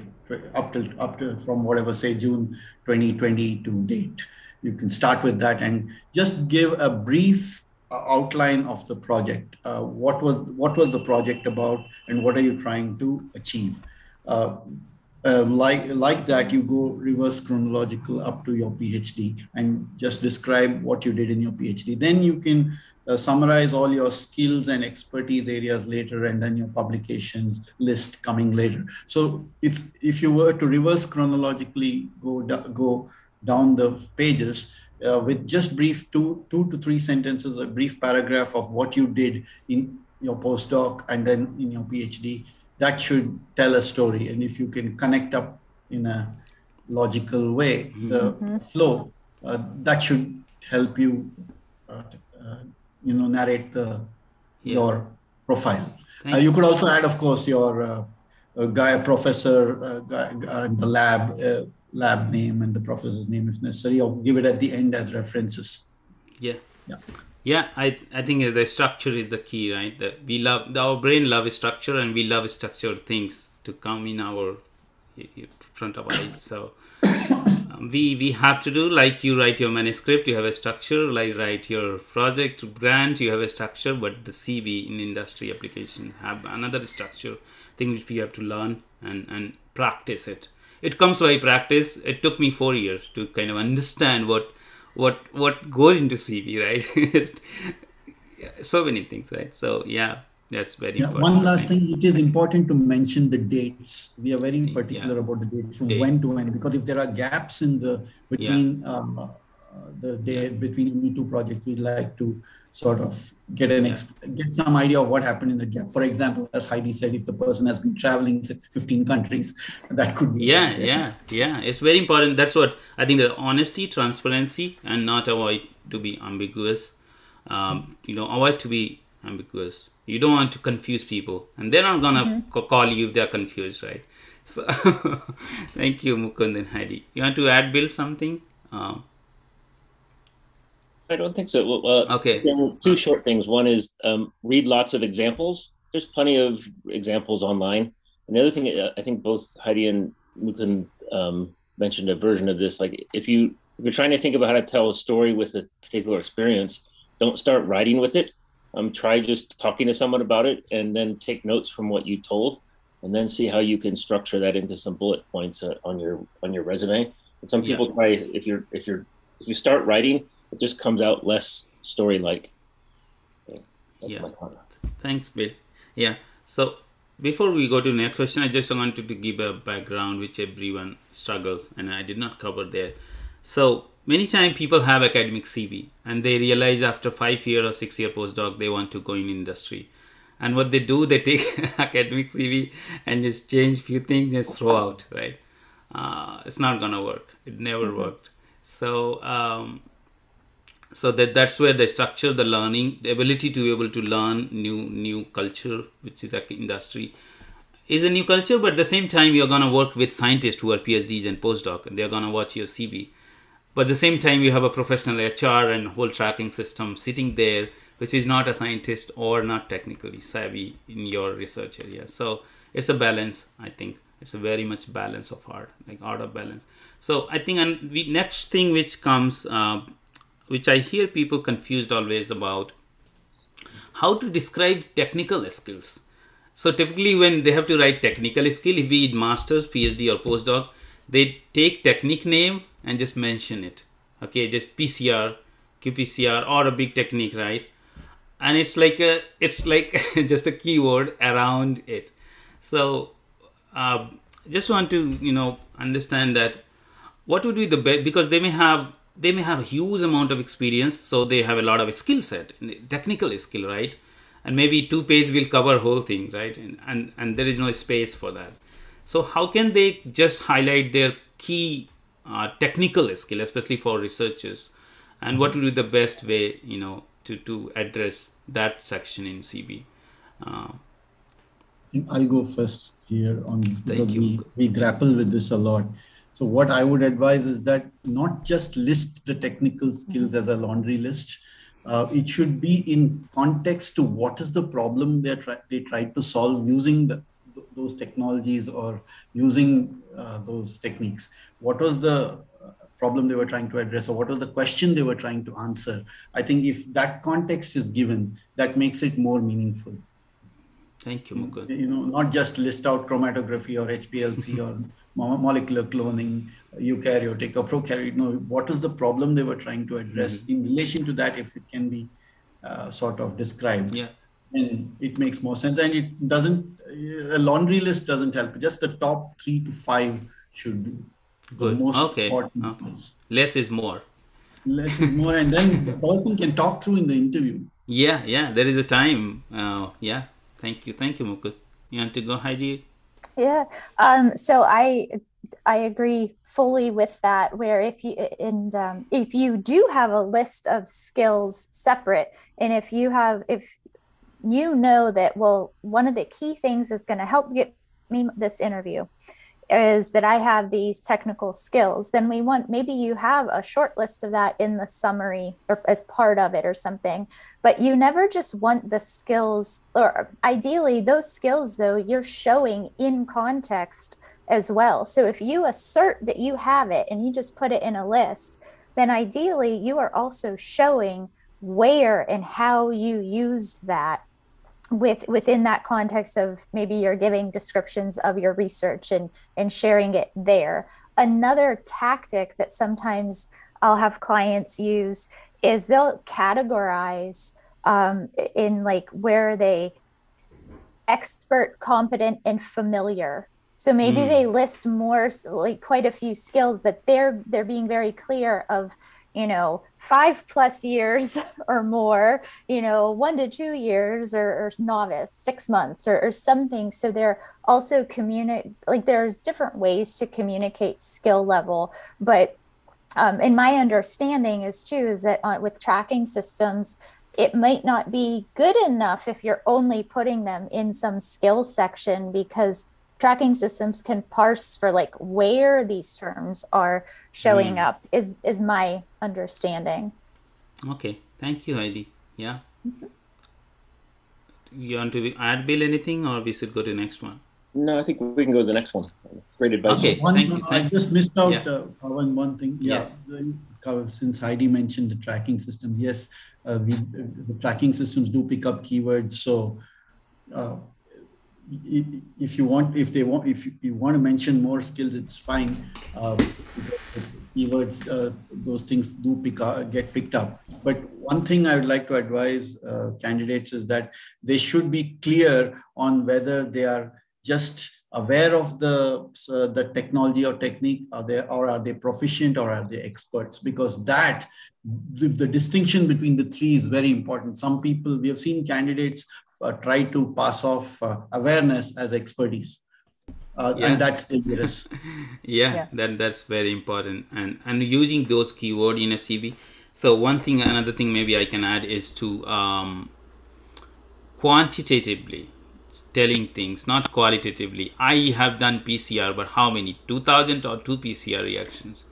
up to from whatever, say June 2020 to date, you can start with that and just give a brief outline of the project. What was the project about, and what are you trying to achieve? Like that, you go reverse chronological up to your PhD and just describe what you did in your PhD. Then you can summarize all your skills and expertise areas later, and then your publications list coming later. So it's, if you were to reverse chronologically go down the pages with just brief two to three sentences, a brief paragraph of what you did in your postdoc and then in your PhD, that should tell a story. And if you can connect up in a logical way, the flow, that should help you, narrate your profile. You could also add, of course, your professor, the lab name and the professor's name if necessary, or give it at the end as references. Yeah, I think the structure is the key, right? That our brain loves structure, and we love structured things to come in our front of eyes. So we have to do, like you write your manuscript, you have a structure, like write your project grant, you have a structure, but the CV in industry application have another structure, thing which we have to learn and practice it. It comes by practice. It took me 4 years to kind of understand what goes into CV, right? So many things, right? So yeah, that's very important. One last thing, it is important to mention the dates. We are very particular about the dates from when to when, because if there are gaps in the between between any two projects, we'd like to sort of get some idea of what happened in the gap. For example, as Heidi said, if the person has been traveling 15 countries, that could be it's very important. That's what I think, the honesty, transparency, and not avoid to be ambiguous. Avoid to be ambiguous. You don't want to confuse people, and they're not gonna call you if they're confused, right? So thank you, Mukund and Heidi. You want to add, Bill, something? I don't think so. Well, okay. Two short things. One is read lots of examples. There's plenty of examples online. And the other thing, I think both Heidi and Mukund mentioned a version of this. Like if you're trying to think about how to tell a story with a particular experience, don't start writing with it. Try just talking to someone about it, and then take notes from what you told, and then see how you can structure that into some bullet points on your resume. And some people try, if you start writing, it just comes out less story-like. That's my comment. Thanks, Bill. Yeah. So before we go to the next question, I just wanted to give a background which everyone struggles, and I did not cover there. So many times people have academic CV, and they realize after 5-year or 6-year postdoc they want to go in industry. And what they do, they take academic CV and just change few things and throw out, right? It's not gonna work. It never worked. So that's where the structure, the learning, the ability to be able to learn new culture, which is like industry, is a new culture. But at the same time, you're gonna work with scientists who are PhDs and postdoc, and they're gonna watch your CV. But at the same time, you have a professional HR and whole tracking system sitting there, which is not a scientist or not technically savvy in your research area. So it's a balance. I think it's a very much balance of art, like art of balance. So I think next thing which comes, which I hear people confused always about, how to describe technical skills. So typically when they have to write technical skill, if be it master's, PhD or postdoc, they take technique name and just mention it. Okay, just PCR, qPCR, or a big technique, right? And it's like just a keyword around it. So just want to understand that what would be the best, because they may have a huge amount of experience, so they have a lot of skill set, technical skill, right? And maybe 2 pages will cover whole thing, right? And there is no space for that. So how can they just highlight their key technical skill, especially for researchers, and what would be the best way, to address that section in CV? I think I'll go first here on this, because we grapple with this a lot. So what I would advise is that not just list the technical skills as a laundry list. It should be in context to what is the problem they tried to solve using those technologies or using those techniques. What was the problem they were trying to address, or what was the question they were trying to answer? I think if that context is given, that makes it more meaningful. Thank you, Mukund. Not just list out chromatography or HPLC or molecular cloning, eukaryotic or prokaryotic. What is the problem they were trying to address? In relation to that, if it can be sort of described, then it makes more sense. And it doesn't, a laundry list doesn't help. Just the top 3 to 5 should be the most important ones. Less is more. Less is more, and then the person can talk through in the interview. There is a time. Thank you, Mukund. You want to go, Heidi? So I agree fully with that, where if you do have a list of skills separate, and if you know that, well, one of the key things is going to help get me this interview is that I have these technical skills, then maybe you have a short list of that in the summary or as part of it or something, but you never just want the skills, or ideally those skills though, you're showing in context as well. So if you assert that you have it and you just put it in a list, then ideally you are also showing where and how you use that within that context of maybe you're giving descriptions of your research and sharing it there. Another tactic that sometimes I'll have clients use is they'll categorize in like where they expert, competent, and familiar. So maybe they list more, like quite a few skills, but they're being very clear of, 5+ years or more, 1 to 2 years, or novice, 6 months or something. So they're also there's different ways to communicate skill level. But in my understanding is that with tracking systems, it might not be good enough if you're only putting them in some skill section, because tracking systems can parse for like where these terms are showing up is my understanding. Okay, thank you, Heidi. Yeah. You want to add, Bill, anything, or we should go to the next one? No, I think we can go to the next one. Great advice. Okay, thank you. I just missed out one thing. Yeah, yes. Since Heidi mentioned the tracking system, yes, the tracking systems do pick up keywords. So if you want to mention more skills, it's fine. Keywords, those things do get picked up. But one thing I would like to advise candidates is that they should be clear on whether they are just aware of the technology or technique, or are they proficient, or are they experts? Because the distinction between the three is very important. Some people, we have seen candidates try to pass off awareness as expertise. And that's dangerous. That's very important, and using those keywords in a CV. So another thing maybe I can add is to quantitatively telling things, not qualitatively. I have done PCR, but how many? 2,000 or 2 PCR reactions,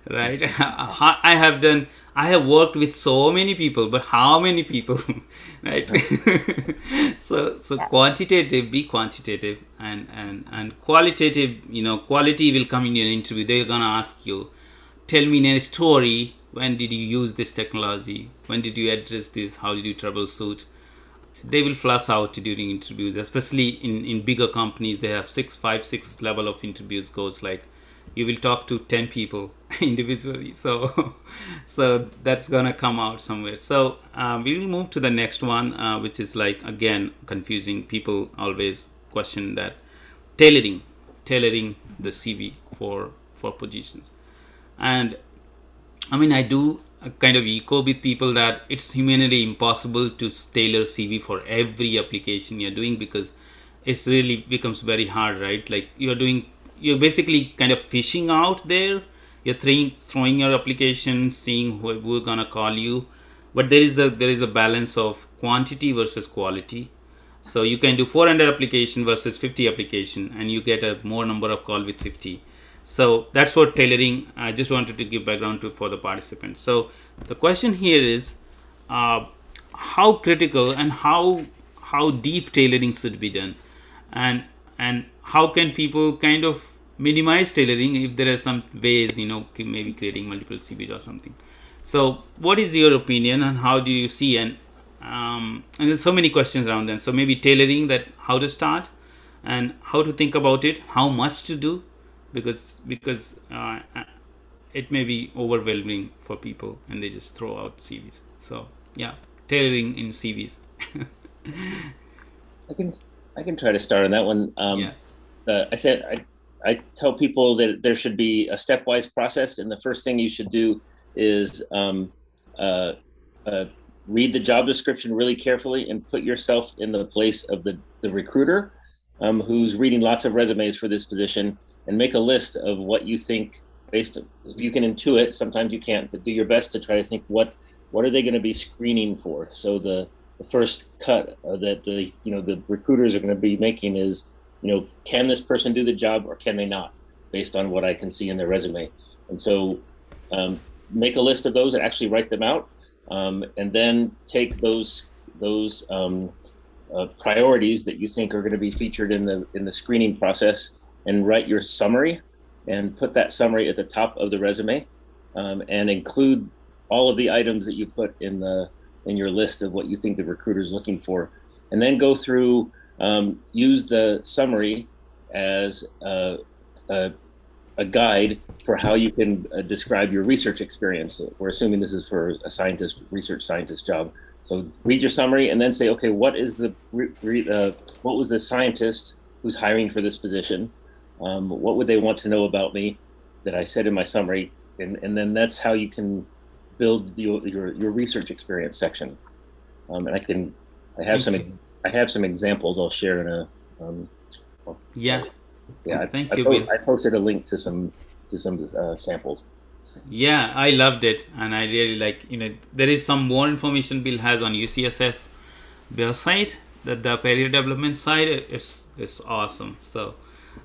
right? I have worked with so many people, but how many people, right? So quantitative, be quantitative, and qualitative, quality will come in your interview. They're going to ask you, tell me a story. When did you use this technology? When did you address this? How did you troubleshoot? They will flush out during interviews, especially in bigger companies. They have 5, 6 level of interviews goes, like you will talk to 10 people individually. So that's gonna come out somewhere. So we will move to the next one, which is like, again, confusing. People always question that tailoring the CV for positions. And I mean, I do kind of echo with people that it's humanly impossible to tailor CV for every application you're doing, because it's really becomes very hard, right? Like you're basically kind of fishing out there. You're throwing your application, seeing who's gonna call you, but there is a balance of quantity versus quality. So you can do 400 application versus 50 application, and you get a more number of call with 50. So that's what tailoring. I just wanted to give background for the participants. So the question here is how critical and how deep tailoring should be done, and how can people kind of minimize tailoring if there are some ways, maybe creating multiple CVs or something. So what is your opinion, and how do you see, and there's so many questions around that. So maybe tailoring, that how to start and how to think about it, how much to do, because it may be overwhelming for people and they just throw out CVs. So yeah, tailoring in CVs. I can try to start on that one. I tell people that there should be a stepwise process, and the first thing you should do is read the job description really carefully and put yourself in the place of the recruiter who's reading lots of resumes for this position, and make a list of what you think you can intuit, sometimes you can't, but do your best to try to think what are they going to be screening for. So the first cut that the recruiters are going to be making is, can this person do the job or can they not, based on what I can see in their resume. And so make a list of those and actually write them out, and then take those priorities that you think are going to be featured in the screening process and write your summary and put that summary at the top of the resume, and include all of the items that you put in your list of what you think the recruiter is looking for, and then go through, use the summary as a guide for how you can describe your research experience. We're assuming this is for a research scientist job. So read your summary and then say, okay, what was the scientist who's hiring for this position? What would they want to know about me that I said in my summary? And then that's how you can build your research experience section. And I have some examples I'll share in a. Yeah. Thank you. I posted a link to some samples. Yeah, I loved it, and I really like. There is some more information Bill has on UCSF website, that the career development side. It's awesome. So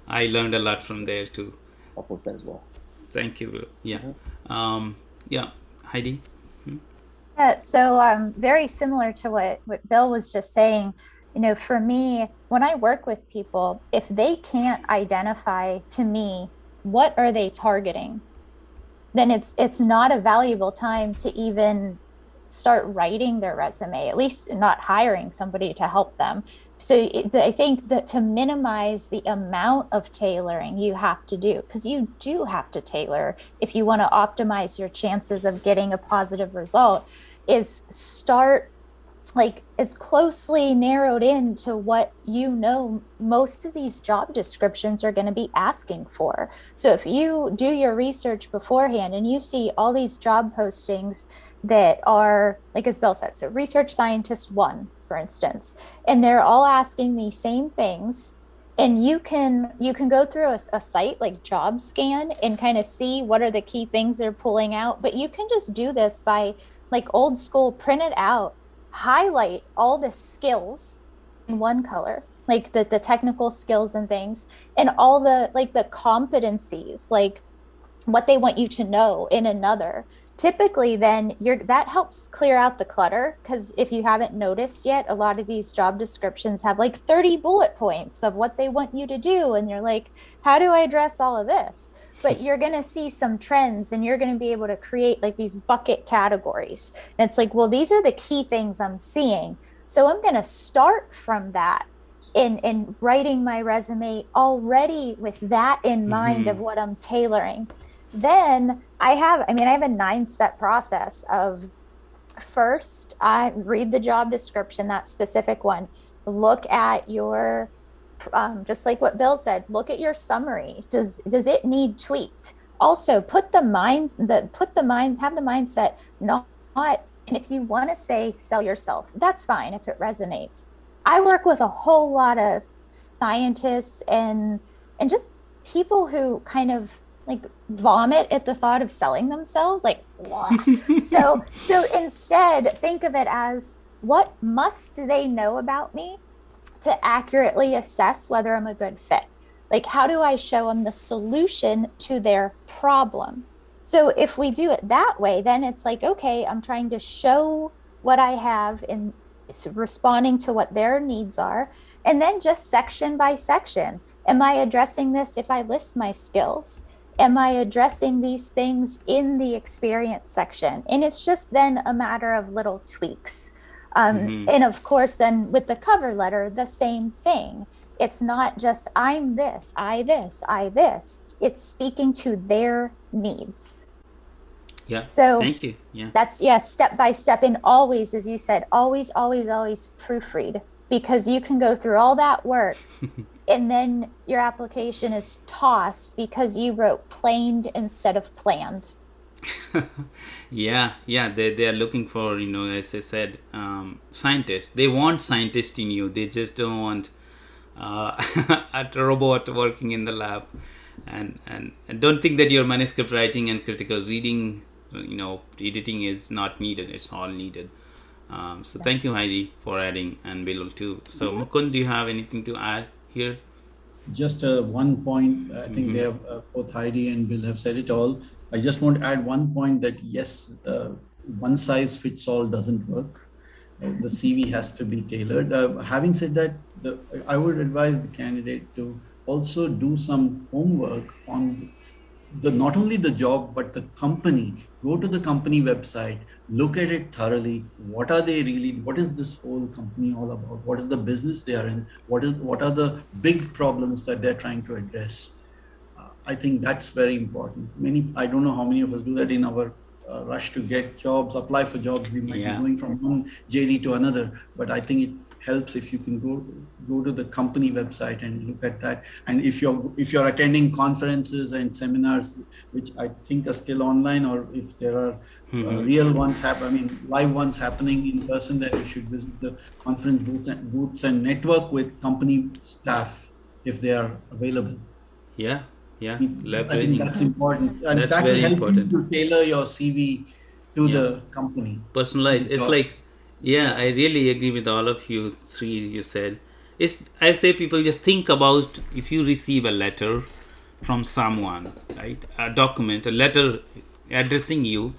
I learned a lot from there too. I'll post that as well. Thank you, Bill. Yeah. Yeah, Heidi. Yeah, so very similar to what Bill was just saying. For me, when I work with people, if they can't identify to me what are they targeting, then it's not a valuable time to even start writing their resume, at least not hiring somebody to help them. So I think that to minimize the amount of tailoring you have to do, because you do have to tailor if you want to optimize your chances of getting a positive result, is start as closely narrowed in to what most of these job descriptions are going to be asking for. So if you do your research beforehand and you see all these job postings that are, like as Bill said, so research scientist 1, for instance, and they're all asking the same things, and you can go through a site like JobScan and kind of see what are the key things they're pulling out, but you can just do this by old school, print it out, highlight all the skills in one color, like the technical skills and things, and all the the competencies, like what they want you to know in another. Typically then that helps clear out the clutter, because if you haven't noticed yet, a lot of these job descriptions have 30 bullet points of what they want you to do, and you're like, how do I address all of this? But you're going to see some trends, and you're going to be able to create these bucket categories, and it's well, these are the key things I'm seeing, so I'm going to start from that in writing my resume already with that in mind of what I'm tailoring. Then I have a 9-step process of, first, I read the job description, that specific one, look at your, just like what Bill said, look at your summary. Does it need tweaked? Also have the mindset, not, and if you want to say sell yourself, that's fine if it resonates. I work with a whole lot of scientists and just people who kind of vomit at the thought of selling themselves, so instead think of it as, what must they know about me to accurately assess whether I'm a good fit? How do I show them the solution to their problem? So if we do it that way, then it's okay, I'm trying to show what I have in responding to what their needs are, and then just section by section. Am I addressing this if I list my skills? Am I addressing these things in the experience section? And it's just then a matter of little tweaks. And of course, then with the cover letter, the same thing. It's not just I'm this, I this, I this. It's speaking to their needs. Yeah. So thank you. Yeah. That's step by step, and always, as you said, always proofread, because you can go through all that work and then your application is tossed because you wrote planed instead of planned. Yeah, they are looking for, as I said, scientists. They want scientists in you. They just don't want a robot working in the lab. and don't think that your manuscript writing and critical reading, editing is not needed. It's all needed. So thank you, Heidi, for adding, and Bill too. So Mukund, do you have anything to add here? Just one point. I think they have both Heidi and Bill have said it all. I just want to add one point that yes, one size fits all doesn't work. The CV has to be tailored. Having said that, I would advise the candidate to also do some homework on not only the job, but the company. Go to the company website, look at it thoroughly. What is this whole company all about? What is the business they are in? What are the big problems that they're trying to address? I think that's very important. I don't know how many of us do that in our rush to get jobs, apply for jobs. We might be going from one JD to another, but I think it helps if you can go to the company website and look at that. And if you're attending conferences and seminars, which I think are still online, or if there are real ones live ones happening in person, then you should visit the conference booths and network with company staff if they are available. Yeah. I think that's important, and that's that will help important. you to tailor your CV to the company. Personalized. It's like, I really agree with all of you three. You said, I say people just think about if you receive a letter from someone, right? A document, a letter addressing you,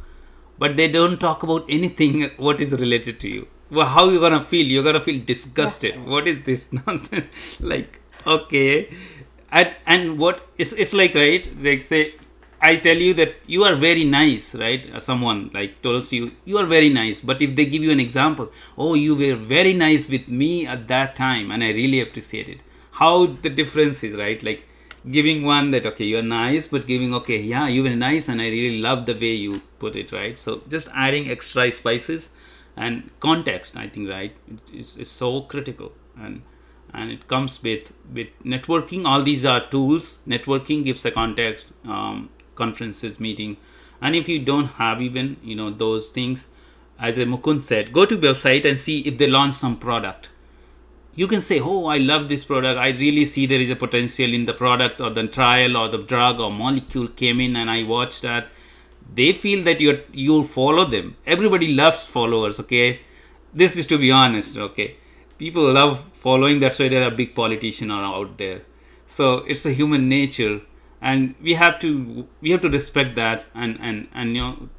but they don't talk about anything what is related to you. Well, how you gonna feel? You're gonna feel disgusted. What is this nonsense? Like, okay. And what it's like, right? Like, say, I tell you that you are very nice, right? Someone like tells you are very nice, but if they give you an example, oh, you were very nice with me at that time, and I really appreciate it. How the difference is, right? Like giving one that, okay, you're nice, but giving, okay, yeah, you were nice, and I really love the way you put it, right? So just adding extra spices and context, I think, right, is so critical. And it comes with networking. All these are tools. Networking gives a context, conferences, meeting. And if you don't have even, those things, as Mukund said, go to website and see if they launch some product. You can say, oh, I love this product. I really see there is a potential in the product, or the trial, or the drug or molecule came in, and I watched that. They feel that you follow them. Everybody loves followers, okay? This is to be honest, okay? People love following. That's why there are big politicians out there. So it's a human nature, and we have to respect that and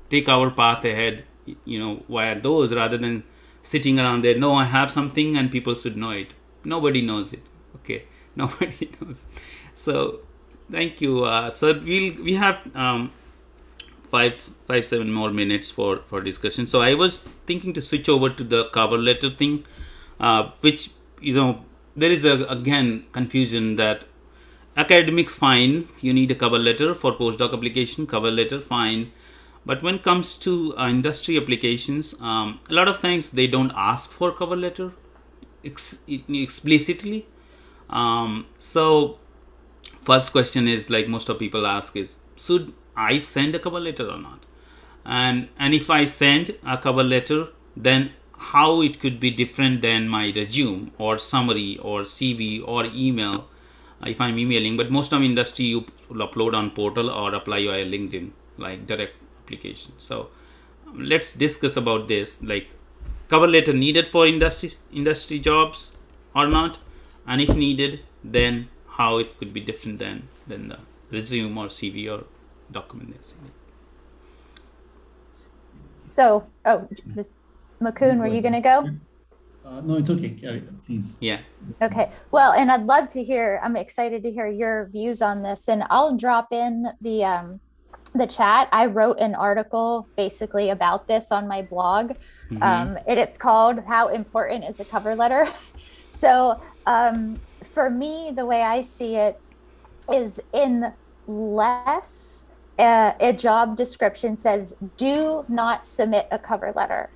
take our path ahead, via those, rather than sitting around there. No, I have something and people should know it. Nobody knows it. Okay, nobody knows. So thank you. So we have 7 more minutes for discussion. So I was thinking to switch over to the cover letter thing. Which, there is again confusion that academics fine, you need a cover letter for postdoc application, cover letter fine, but when it comes to industry applications, a lot of things they don't ask for cover letter explicitly. So first question is, like most of people ask, is should I send a cover letter or not? And if I send a cover letter, then how it could be different than my resume or summary or CV or email, if I'm emailing. But most of industry, you will upload on portal or apply via LinkedIn, like direct application. So let's discuss about this, like cover letter needed for industry jobs or not, and if needed, then how it could be different than the resume or CV or document. So, Mukund, were you going to go? No, it's okay. Carry on, please. Yeah. Okay. Well, and I'd love to hear, I'm excited to hear your views on this, and I'll drop in the chat. I wrote an article basically about this on my blog. It's called How Important is a Cover Letter? So for me, the way I see it is, unless a job description says, do not submit a cover letter,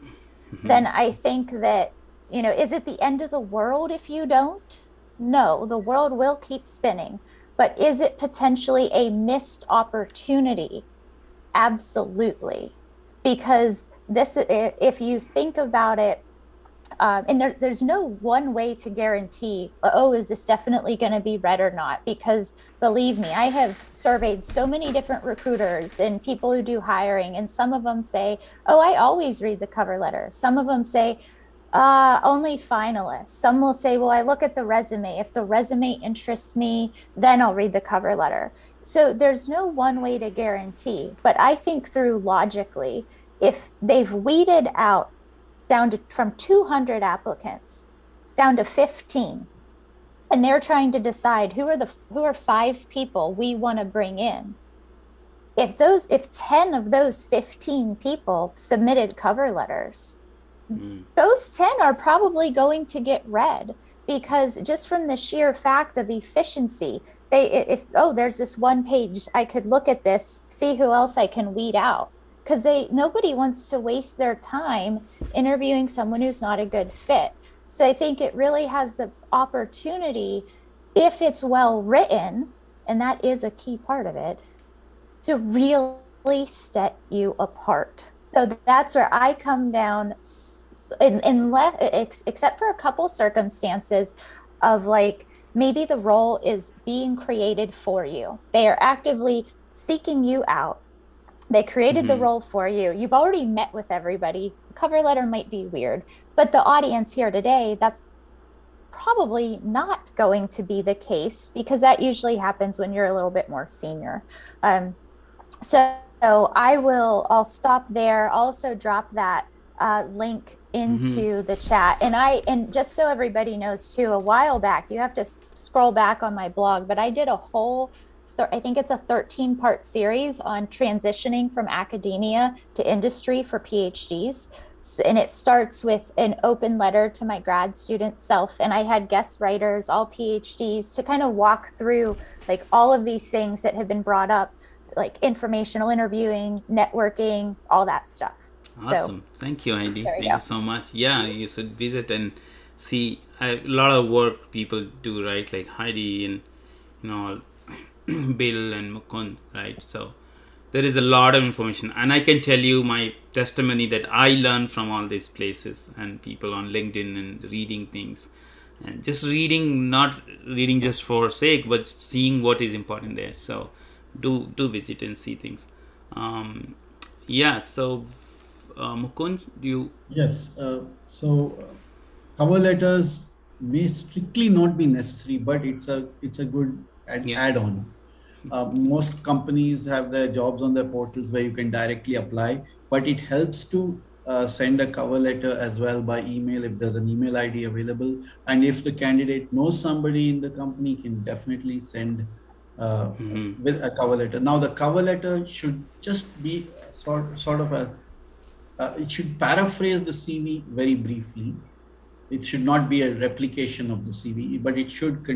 then I think that, is it the end of the world if you don't? No, the world will keep spinning. But is it potentially a missed opportunity? Absolutely. Because if you think about it, and there's no one way to guarantee, oh, is this definitely going to be read or not? Because believe me, I have surveyed so many different recruiters and people who do hiring, and some of them say, oh, I always read the cover letter. Some of them say, only finalists. Some will say, well, I look at the resume. If the resume interests me, then I'll read the cover letter. So there's no one way to guarantee, but I think through logically, if they've weeded out down to from 200 applicants down to 15, and they're trying to decide who are 5 people we want to bring in. If 10 of those 15 people submitted cover letters, those 10 are probably going to get read, because just from the sheer fact of efficiency, there's this one page, I could look at this, see who else I can weed out, because nobody wants to waste their time interviewing someone who's not a good fit. So I think it really has the opportunity, if it's well written, and that is a key part of it, to really set you apart. So that's where I come down, except for a couple circumstances of like, maybe the role is being created for you. They are actively seeking you out. They created the role for you. You've already met with everybody. Cover letter might be weird, but the audience here today, that's probably not going to be the case, because that usually happens when you're a little bit more senior. So I'll stop there. I'll also drop that link into the chat. And just so everybody knows too, a while back, you have to scroll back on my blog, but I did a whole, I think it's a 13-part series on transitioning from academia to industry for PhDs. And it starts with an open letter to my grad student self. And I had guest writers, all PhDs, to kind of walk through like all of these things that have been brought up, like informational interviewing, networking, all that stuff. Awesome. So, thank you, Heidi. Thank you so much. Yeah, you should visit and see a lot of work people do, right? Like Heidi and, Bill and Mukund, right? So there is a lot of information. And I can tell you my testimony that I learned from all these places and people on LinkedIn and reading things. And just reading, not reading just for sake, but seeing what is important there. So do visit and see things. So Mukund, you... Yes, cover letters may strictly not be necessary, but it's a good add-on. Most companies have their jobs on their portals where you can directly apply, but it helps to send a cover letter as well by email if there's an email ID available. And if the candidate knows somebody in the company, can definitely send with a cover letter. Now, the cover letter should just be sort of it should paraphrase the CV very briefly. It should not be a replication of the CV, but it should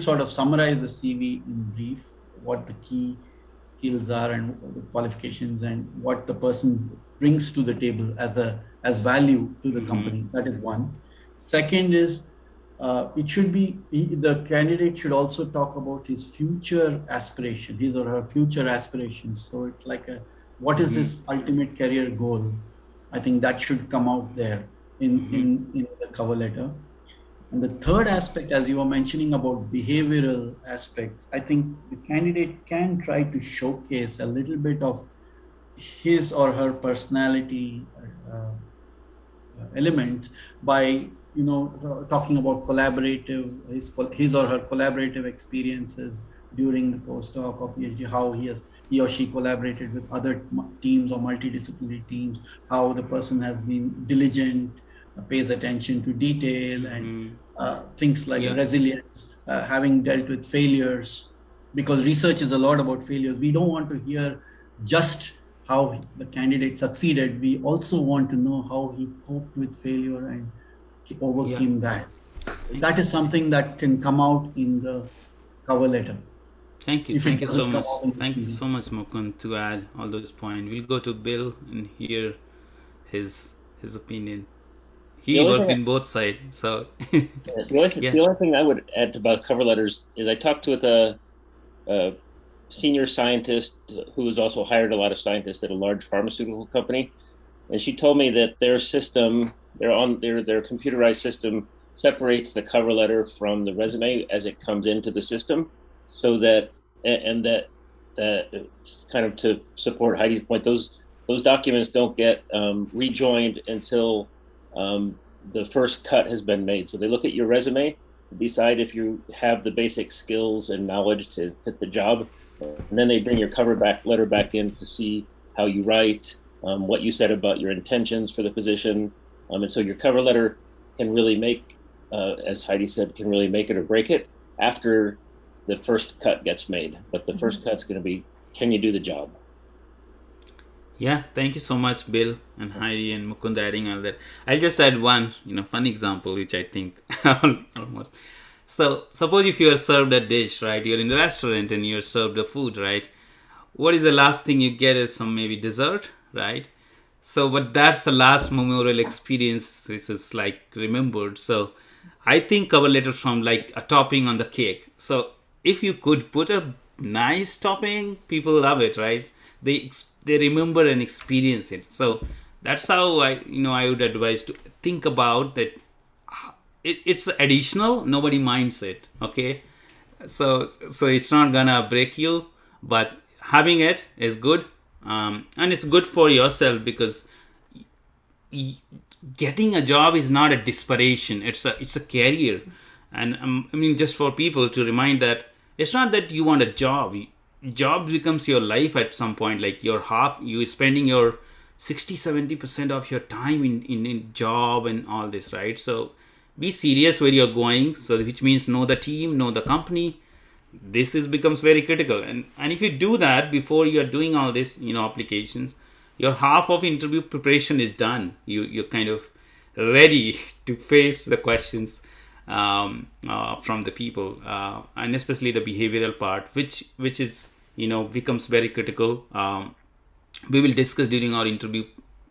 sort of summarize the CV in brief, what the key skills are and the qualifications and what the person brings to the table as value to the company. That is one. Second is, the candidate should also talk about his future aspiration, his or her future aspirations. So it's like what is his ultimate career goal? I think that should come out there in the cover letter. And the third aspect, as you were mentioning about behavioral aspects, I think the candidate can try to showcase a little bit of his or her personality elements by talking about his or her collaborative experiences during the postdoc or PhD, how he or she collaborated with other teams or multidisciplinary teams, how the person has been diligent, pays attention to detail, and things like resilience, having dealt with failures, because research is a lot about failures. We don't want to hear just how the candidate succeeded. We also want to know how he coped with failure and overcame that. That is something that can come out in the cover letter. Thank you. Thank you so much. Thank you so much, Mukund, to add all those points. We'll go to Bill and hear his opinion. He worked in both sides, so the only thing I would add about cover letters is I talked with a senior scientist who has also hired a lot of scientists at a large pharmaceutical company, and she told me that their system their computerized system separates the cover letter from the resume as it comes into the system, so that kind of to support Heidi's point, those documents don't get rejoined until the first cut has been made. So they look at your resume, decide if you have the basic skills and knowledge to fit the job, and then they bring your cover letter back in to see how you write, what you said about your intentions for the position, and so your cover letter can really make, as Heidi said, can really make it or break it after the first cut gets made. But the first cut's going to be, can you do the job? Yeah, thank you so much, Bill and Heidi and Mukund, adding all that. I'll just add one, fun example, which I think almost. So suppose if you are served a dish, right? You're in a restaurant and you're served a food, right? What is the last thing you get is some maybe dessert, right? So, but that's the last memorial experience which is like remembered. So I think cover letter from like a topping on the cake. So if you could put a nice topping, people love it, right? They remember and experience it. So that's how I would advise to think about that. It's additional, nobody minds it, okay? So it's not gonna break you, but having it is good, and it's good for yourself, because getting a job is not a desperation, it's a career. And I mean, just for people to remind that it's not that you want a job becomes your life at some point. Like you spending your 60-70% of your time in job and all this, right? So be serious where you're going, so which means know the team, know the company. This becomes very critical, and if you do that before you're doing all this applications, your half of interview preparation is done. You're kind of ready to face the questions from the people, and especially the behavioral part, which is becomes very critical. We will discuss during our interview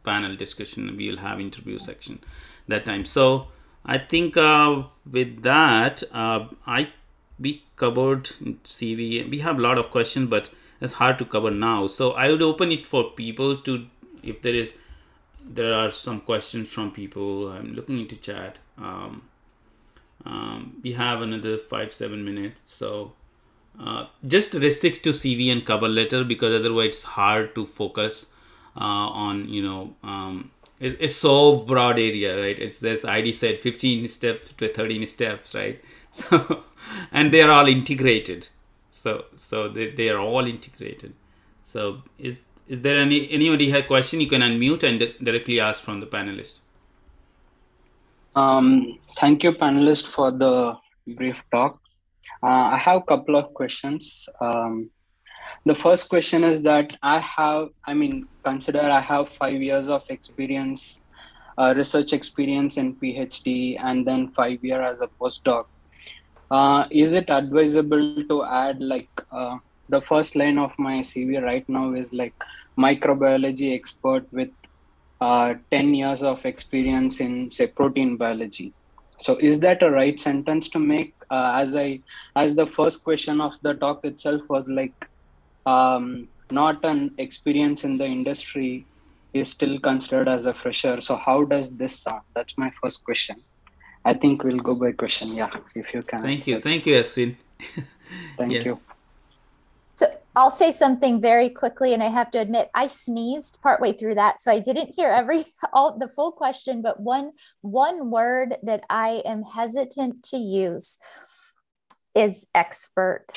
panel discussion. We will have interview section that time. So I think with that, we covered CV. We have a lot of questions, but it's hard to cover now. So I would open it for people to, if there are some questions from people. I'm looking into chat. We have another 5-7 minutes. So just restrict to CV and cover letter, because otherwise it's hard to focus on, it's so broad area, right? It's this Heidi said 15 steps to 13 steps, right? So, and they are all integrated. So they are all integrated. So is there anybody had question? You can unmute and directly ask from the panelist. Thank you, panelists, for the brief talk. I have a couple of questions. The first question is that consider I have 5 years of experience, research experience in PhD, and then 5 years as a postdoc. Is it advisable to add the first line of my CV right now is like microbiology expert with 10 years of experience in, say, protein biology? So is that a right sentence to make? As the first question of the talk itself was like, not an experience in the industry is still considered as a fresher. So how does this sound? That's my first question. I think we'll go by question. Yeah, if you can. Thank you, Aswin. Thank you. So I'll say something very quickly, and I have to admit I sneezed partway through that, so I didn't hear the full question. But one word that I am hesitant to use is expert.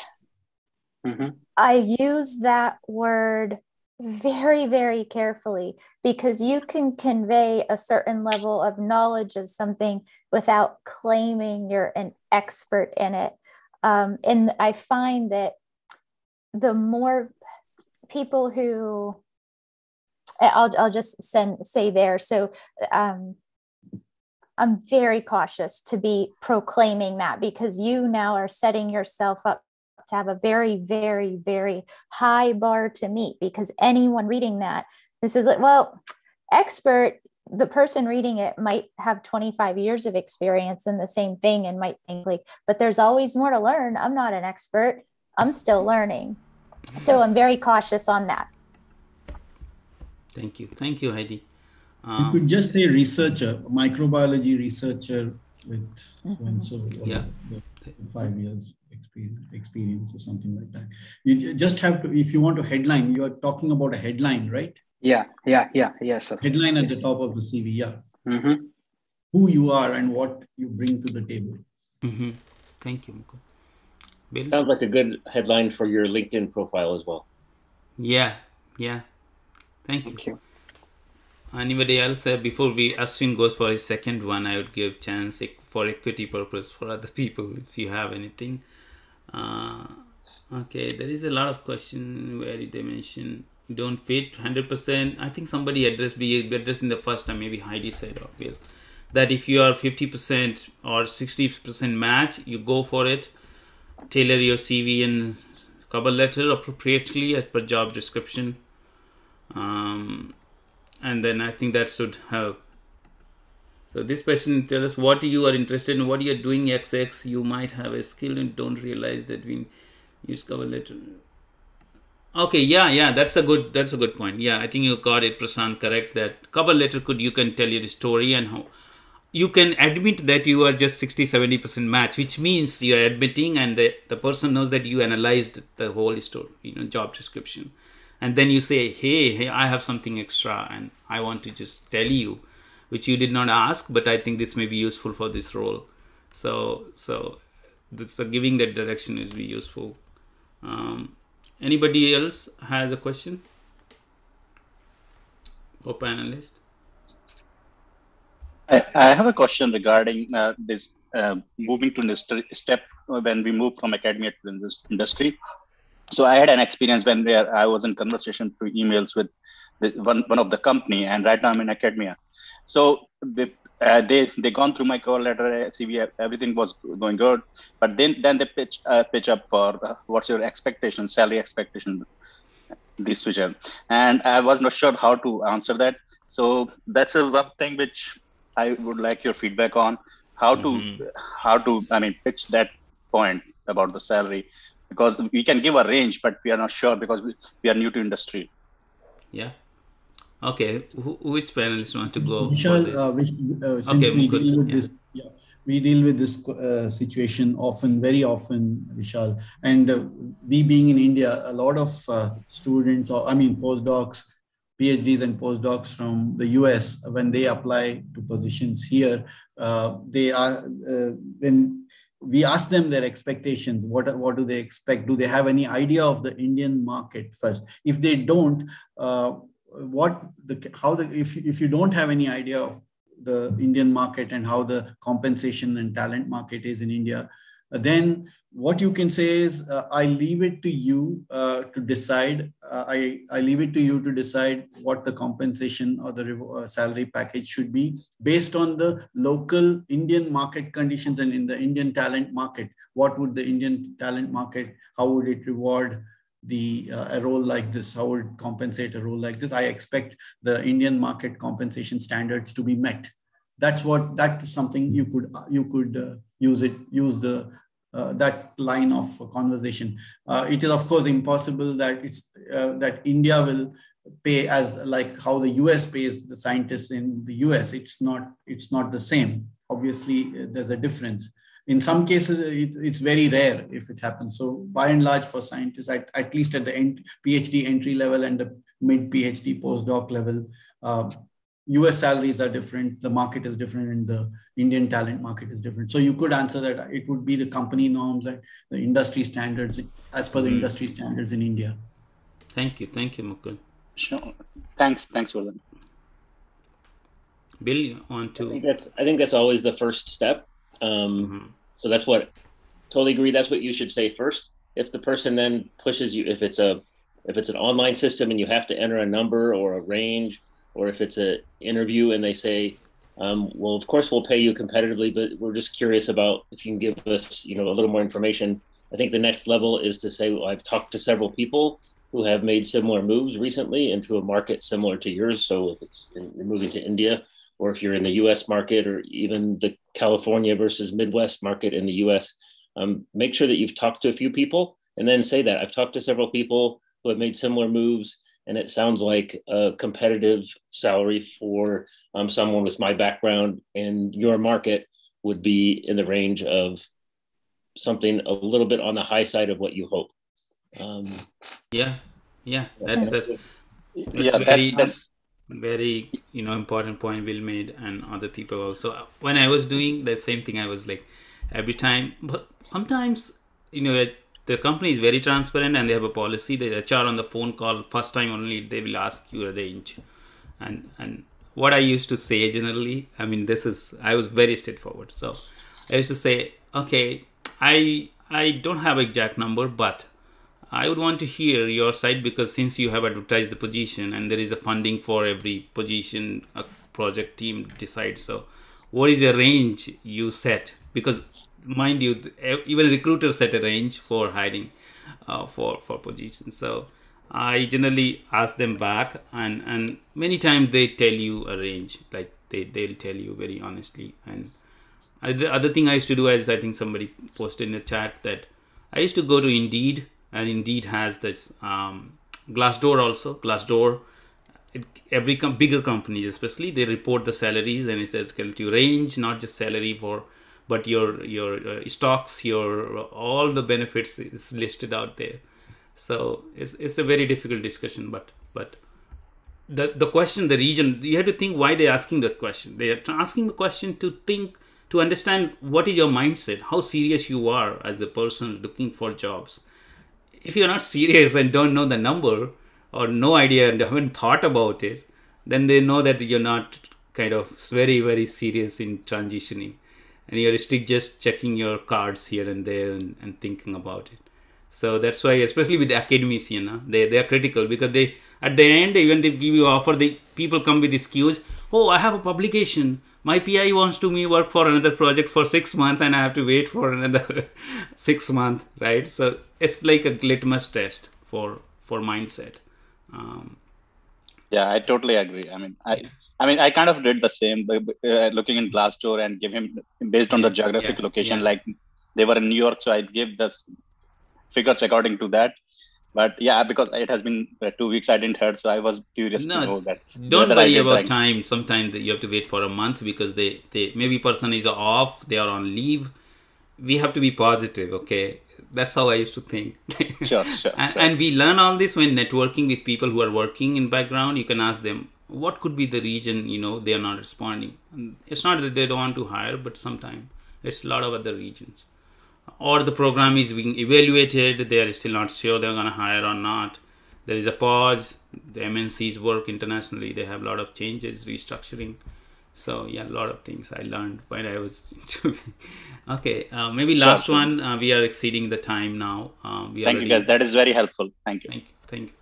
Mm-hmm. I use that word very, very carefully, because you can convey a certain level of knowledge of something without claiming you're an expert in it. And I find that the more people who, I'll just say there. So I'm very cautious to be proclaiming that, because you now are setting yourself up to have a very, very, very high bar to meet, because anyone reading that, this is like, well, expert, the person reading it might have 25 years of experience in the same thing and might think like, but there's always more to learn. I'm not an expert. I'm still learning. So I'm very cautious on that. Thank you, Heidi. You could just say researcher, microbiology researcher with so and so, Yeah. 5 years experience or something like that. You just have to, if you want to headline, you are talking about a headline, right? Yes, sir. Headline at the top of the CV, yeah. Mm-hmm. Who you are and what you bring to the table. Mm-hmm. Thank you, Mukul. Bill? Sounds like a good headline for your LinkedIn profile as well. Yeah. Thank you. Anybody else? Before Ashwin goes for his second one, I would give chance for equity purpose for other people if you have anything. Okay, there is a lot of question where they mention don't fit 100%. I think somebody addressed in the first time, maybe Heidi said or Bill, that if you are 50% or 60% match, you go for it. Tailor your CV and cover letter appropriately as per job description. And then I think that should help. So this question tells us what you are interested in, what you are doing XX. You might have a skill and don't realize that we use cover letter. Okay, yeah, that's a good point. Yeah, I think you got it, Prasant, correct. That cover letter you can tell your story and how you can admit that you are just 60-70% match, which means you are admitting and the person knows that you analyzed the whole story, job description. And then you say, hey, I have something extra and I want to just tell you, which you did not ask, but I think this may be useful for this role. So that's giving that direction is be useful. Anybody else has a question? Or panelist? I have a question regarding this moving to this step when we move from academia to this industry. So I had an experience where I was in conversation through emails with one of the company, and right now I'm in academia. So they gone through my cover letter, CV, everything was going good, but then they pitch up for what's your expectation, salary expectation, this vision, and I was not sure how to answer that. So that's one thing which I would like your feedback on how to pitch that point about the salary, because we can give a range, but we are not sure because we are new to industry. Yeah. Okay. Which panelists want to go? Vishal, since we deal with this situation very often, Vishal, and we being in India, a lot of students, postdocs, PhDs and postdocs from the US, when they apply to positions here, when we ask them their expectations, what do they expect? Do they have any idea of the Indian market first? If they don't, if you don't have any idea of the Indian market and how the compensation and talent market is in India, then what you can say is, I leave it to you to decide. I leave it to you to decide what the compensation or the salary package should be based on the local Indian market conditions and in the Indian talent market. What would the Indian talent market, how would it reward a role like this? How would it compensate a role like this? I expect the Indian market compensation standards to be met. That's something you could use that line of conversation. It is of course impossible that that India will pay as like how the US pays the scientists in the US. It's not the same. Obviously, there's a difference. In some cases, it's very rare if it happens. So by and large, for scientists, at least at the PhD entry level and the mid PhD postdoc level, US salaries are different, the market is different, and the Indian talent market is different. So you could answer that it would be the company norms and the industry standards as per the industry standards in India. Thank you, Mukul. Sure. Thanks for that. Bill, you want to? I think that's always the first step. So that's totally agree. That's what you should say first. If the person then pushes you, if it's an online system and you have to enter a number or a range, or if it's an interview and they say, well, of course we'll pay you competitively, but we're just curious about if you can give us, a little more information. I think the next level is to say, well, I've talked to several people who have made similar moves recently into a market similar to yours. So if you're moving to India, or if you're in the US market, or even the California versus Midwest market in the US, make sure that you've talked to a few people and then say that I've talked to several people who have made similar moves. and it sounds like a competitive salary for someone with my background in your market would be in the range of something a little bit on the high side of what you hope. Yeah, that's Yeah, that's very important point Will made, and other people also. When I was doing the same thing, I was like, every time, but sometimes the company is very transparent and they have a policy. The HR on the phone call first time only they will ask you a range, and what I used to say generally, I mean, I was very straightforward. So I used to say, okay, I don't have exact number, but I would want to hear your side, because since you have advertised the position and there is a funding for every position a project team decides. So what is the range you set? Because mind you, even recruiters set a range for hiring for positions. So I generally ask them back, and many times they tell you a range, like they'll tell you very honestly. And the other thing I used to do is, I think somebody posted in the chat, that I used to go to Indeed, and Indeed has this Glassdoor also. Glassdoor, every bigger companies especially, they report the salaries, and it says to range, not just salary but your stocks, your all the benefits is listed out there. So it's a very difficult discussion, but the question, the region, you have to think why they're asking that question. They are asking the question to understand what is your mindset, how serious you are as a person looking for jobs. If you're not serious and don't know the number, or no idea and haven't thought about it, then they know that you're not kind of very, very serious in transitioning, and you're still just checking your cards here and there and thinking about it. So that's why, especially with the academics, they are critical, because they, at the end, even they give you offer, the people come with excuse, oh, I have a publication, my PI wants to me work for another project for 6 months, and I have to wait for another 6 months, right? So it's like a litmus test for mindset. Yeah, I totally agree. I mean, I kind of did the same, looking in Glassdoor and give him based on the geographic location. Like they were in New York, so I give the figures according to that. But yeah, because it has been 2 weeks, I didn't heard, so I was curious to know that. Don't worry about time. Sometimes you have to wait for a month, because they maybe person is off, they are on leave. We have to be positive, okay? That's how I used to think. Sure. And we learn all this when networking with people who are working in background. You can ask them, what could be the reason, they are not responding. And it's not that they don't want to hire, but sometimes it's a lot of other reasons. Or the program is being evaluated, they are still not sure they're going to hire or not. There is a pause. The MNCs work internationally, they have a lot of changes, restructuring. So yeah, a lot of things I learned when I was okay. Maybe last one. We are exceeding the time now. Thank you guys, that is very helpful. Thank you. Thank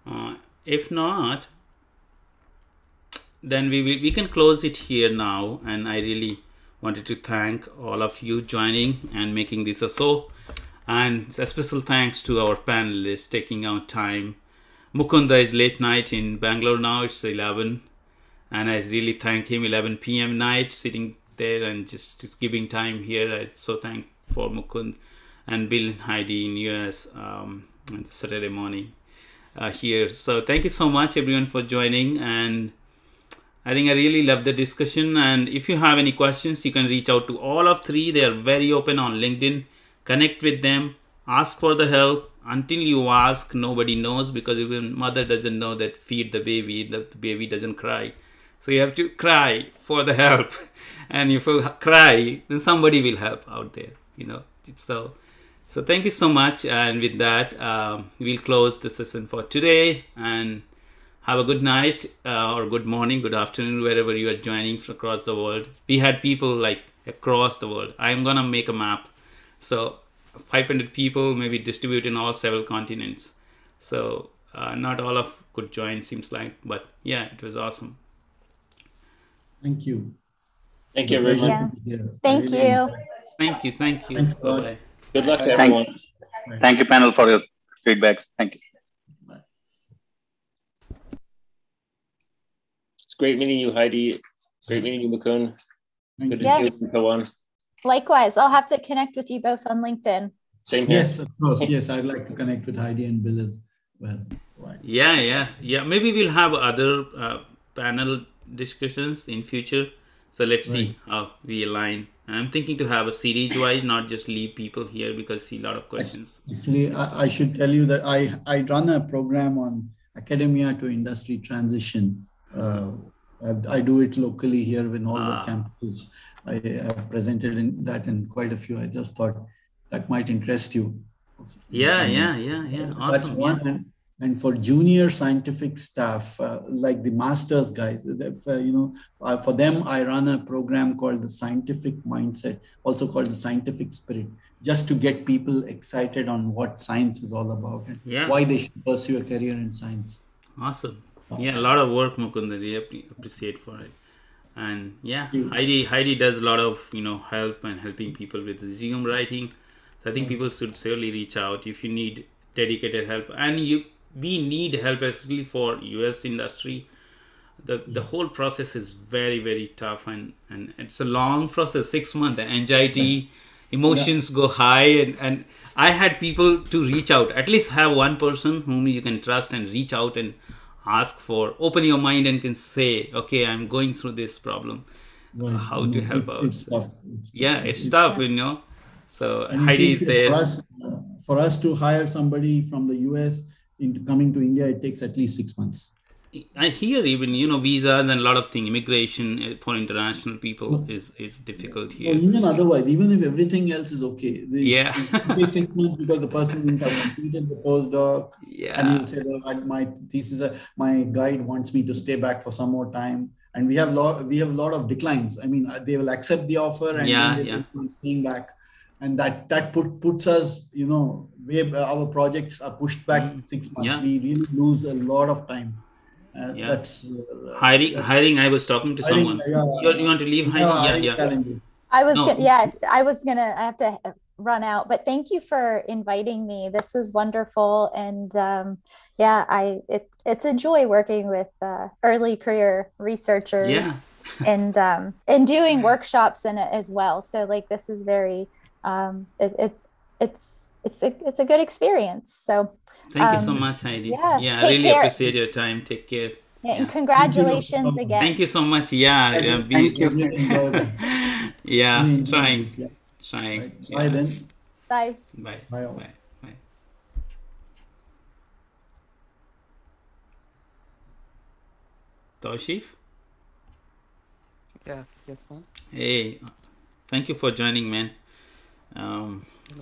you. If not, then we can close it here now. And I really wanted to thank all of you joining and making this a show. And a special thanks to our panelists taking out time. Mukunda is late night in Bangalore now, it's 11. And I really thank him, 11 p.m. night, sitting there and just giving time here. I so thank for Mukund and Bill and Heidi in US on Saturday morning here. So thank you so much everyone for joining. And I think I really love the discussion. And if you have any questions, you can reach out to all of three. They are very open on LinkedIn. Connect with them. Ask for the help. Until you ask, nobody knows, because even mother doesn't know that feed the baby doesn't cry. So you have to cry for the help. And if you cry, then somebody will help out there, So thank you so much. And with that, we'll close the session for today. And have a good night or good morning, good afternoon, wherever you are joining from across the world. We had people like across the world. I'm going to make a map. So 500 people maybe distributed in all several continents. So not all of could join, seems like. But yeah, it was awesome. Thank you. Thank you very much. Yeah. Thank you. Thank you. Thanks, Bye-bye. Good luck to everyone. Thank you, panel, for your feedbacks. Thank you. Bye. It's great meeting you, Heidi. Great meeting you, Mukund. Good to see you, Kawan. Likewise, I'll have to connect with you both on LinkedIn. Same here. Yes, of course. Yes, I'd like to connect with Heidi and Bill well. Right. Yeah. Maybe we'll have other panel discussions in future. So let's Right. see how we align. I'm thinking to have a series wise, not just leave people here because I see a lot of questions. Actually, I should tell you that I run a program on academia to industry transition. I do it locally here in all the campuses. I have presented in that in quite a few. I just thought that might interest you. Someday. Yeah. That's Awesome. one. Yeah. And for junior scientific staff, like the masters guys, for them, I run a program called the Scientific Mindset, also called the Scientific Spirit, just to get people excited on what science is all about and why they should pursue a career in science. Awesome. Yeah, a lot of work, Mukunda. Really appreciate for it. And yeah, Heidi does a lot of help and helping people with resume writing. So I think people should certainly reach out if you need dedicated help, and we need help, especially for US industry. The whole process is very, very tough, and it's a long process, 6 months. The anxiety, emotions go high, and I had people to reach out, at least have one person whom you can trust and reach out and ask for, open your mind and can say, okay, I'm going through this problem, how to help out. It's tough. It's tough, So and Heidi is there. For us to hire somebody from the US into coming to India, it takes at least 6 months. I hear even visas and a lot of things, immigration for international people is difficult here. Well, even otherwise, even if everything else is okay, it takes 6 months because the person will have completed the postdoc, and he'll say that my thesis, my guide wants me to stay back for some more time, and we have a lot of declines. I mean, they will accept the offer and then they say, I'm staying back. And that puts us, our projects are pushed back 6 months. We really lose a lot of time. That's hiring. I was talking to someone. You want to leave, Heidi? I have to run out, but thank you for inviting me. This was wonderful, and it's a joy working with early career researchers and doing workshops in it as well. So this is very it's a good experience. So thank you so much, Heidi. I really appreciate your time. Take care. And congratulations again. Thank you so much. Thank you. Trying. Bye then. Bye. Taushif? Yes, ma'am. Hey, thank you for joining, man.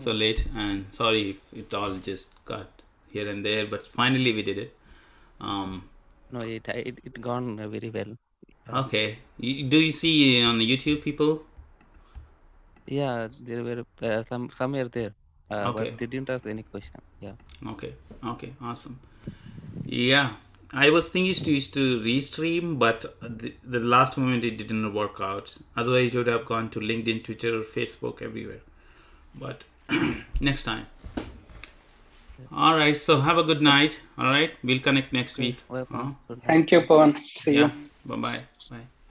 So late, and sorry if it all just got here and there, but finally we did it. No, it gone very well. Okay. Do you see on YouTube people? Yeah, there were some were there, but they didn't ask any question. Yeah. Okay. Awesome. Yeah, I was thinking used to restream, but the last moment it didn't work out. Otherwise, it would have gone to LinkedIn, Twitter, Facebook, everywhere. But next time. All right. So have a good night. All right. We'll connect next week. Thank you, Pawan. See you. Bye-bye. Bye.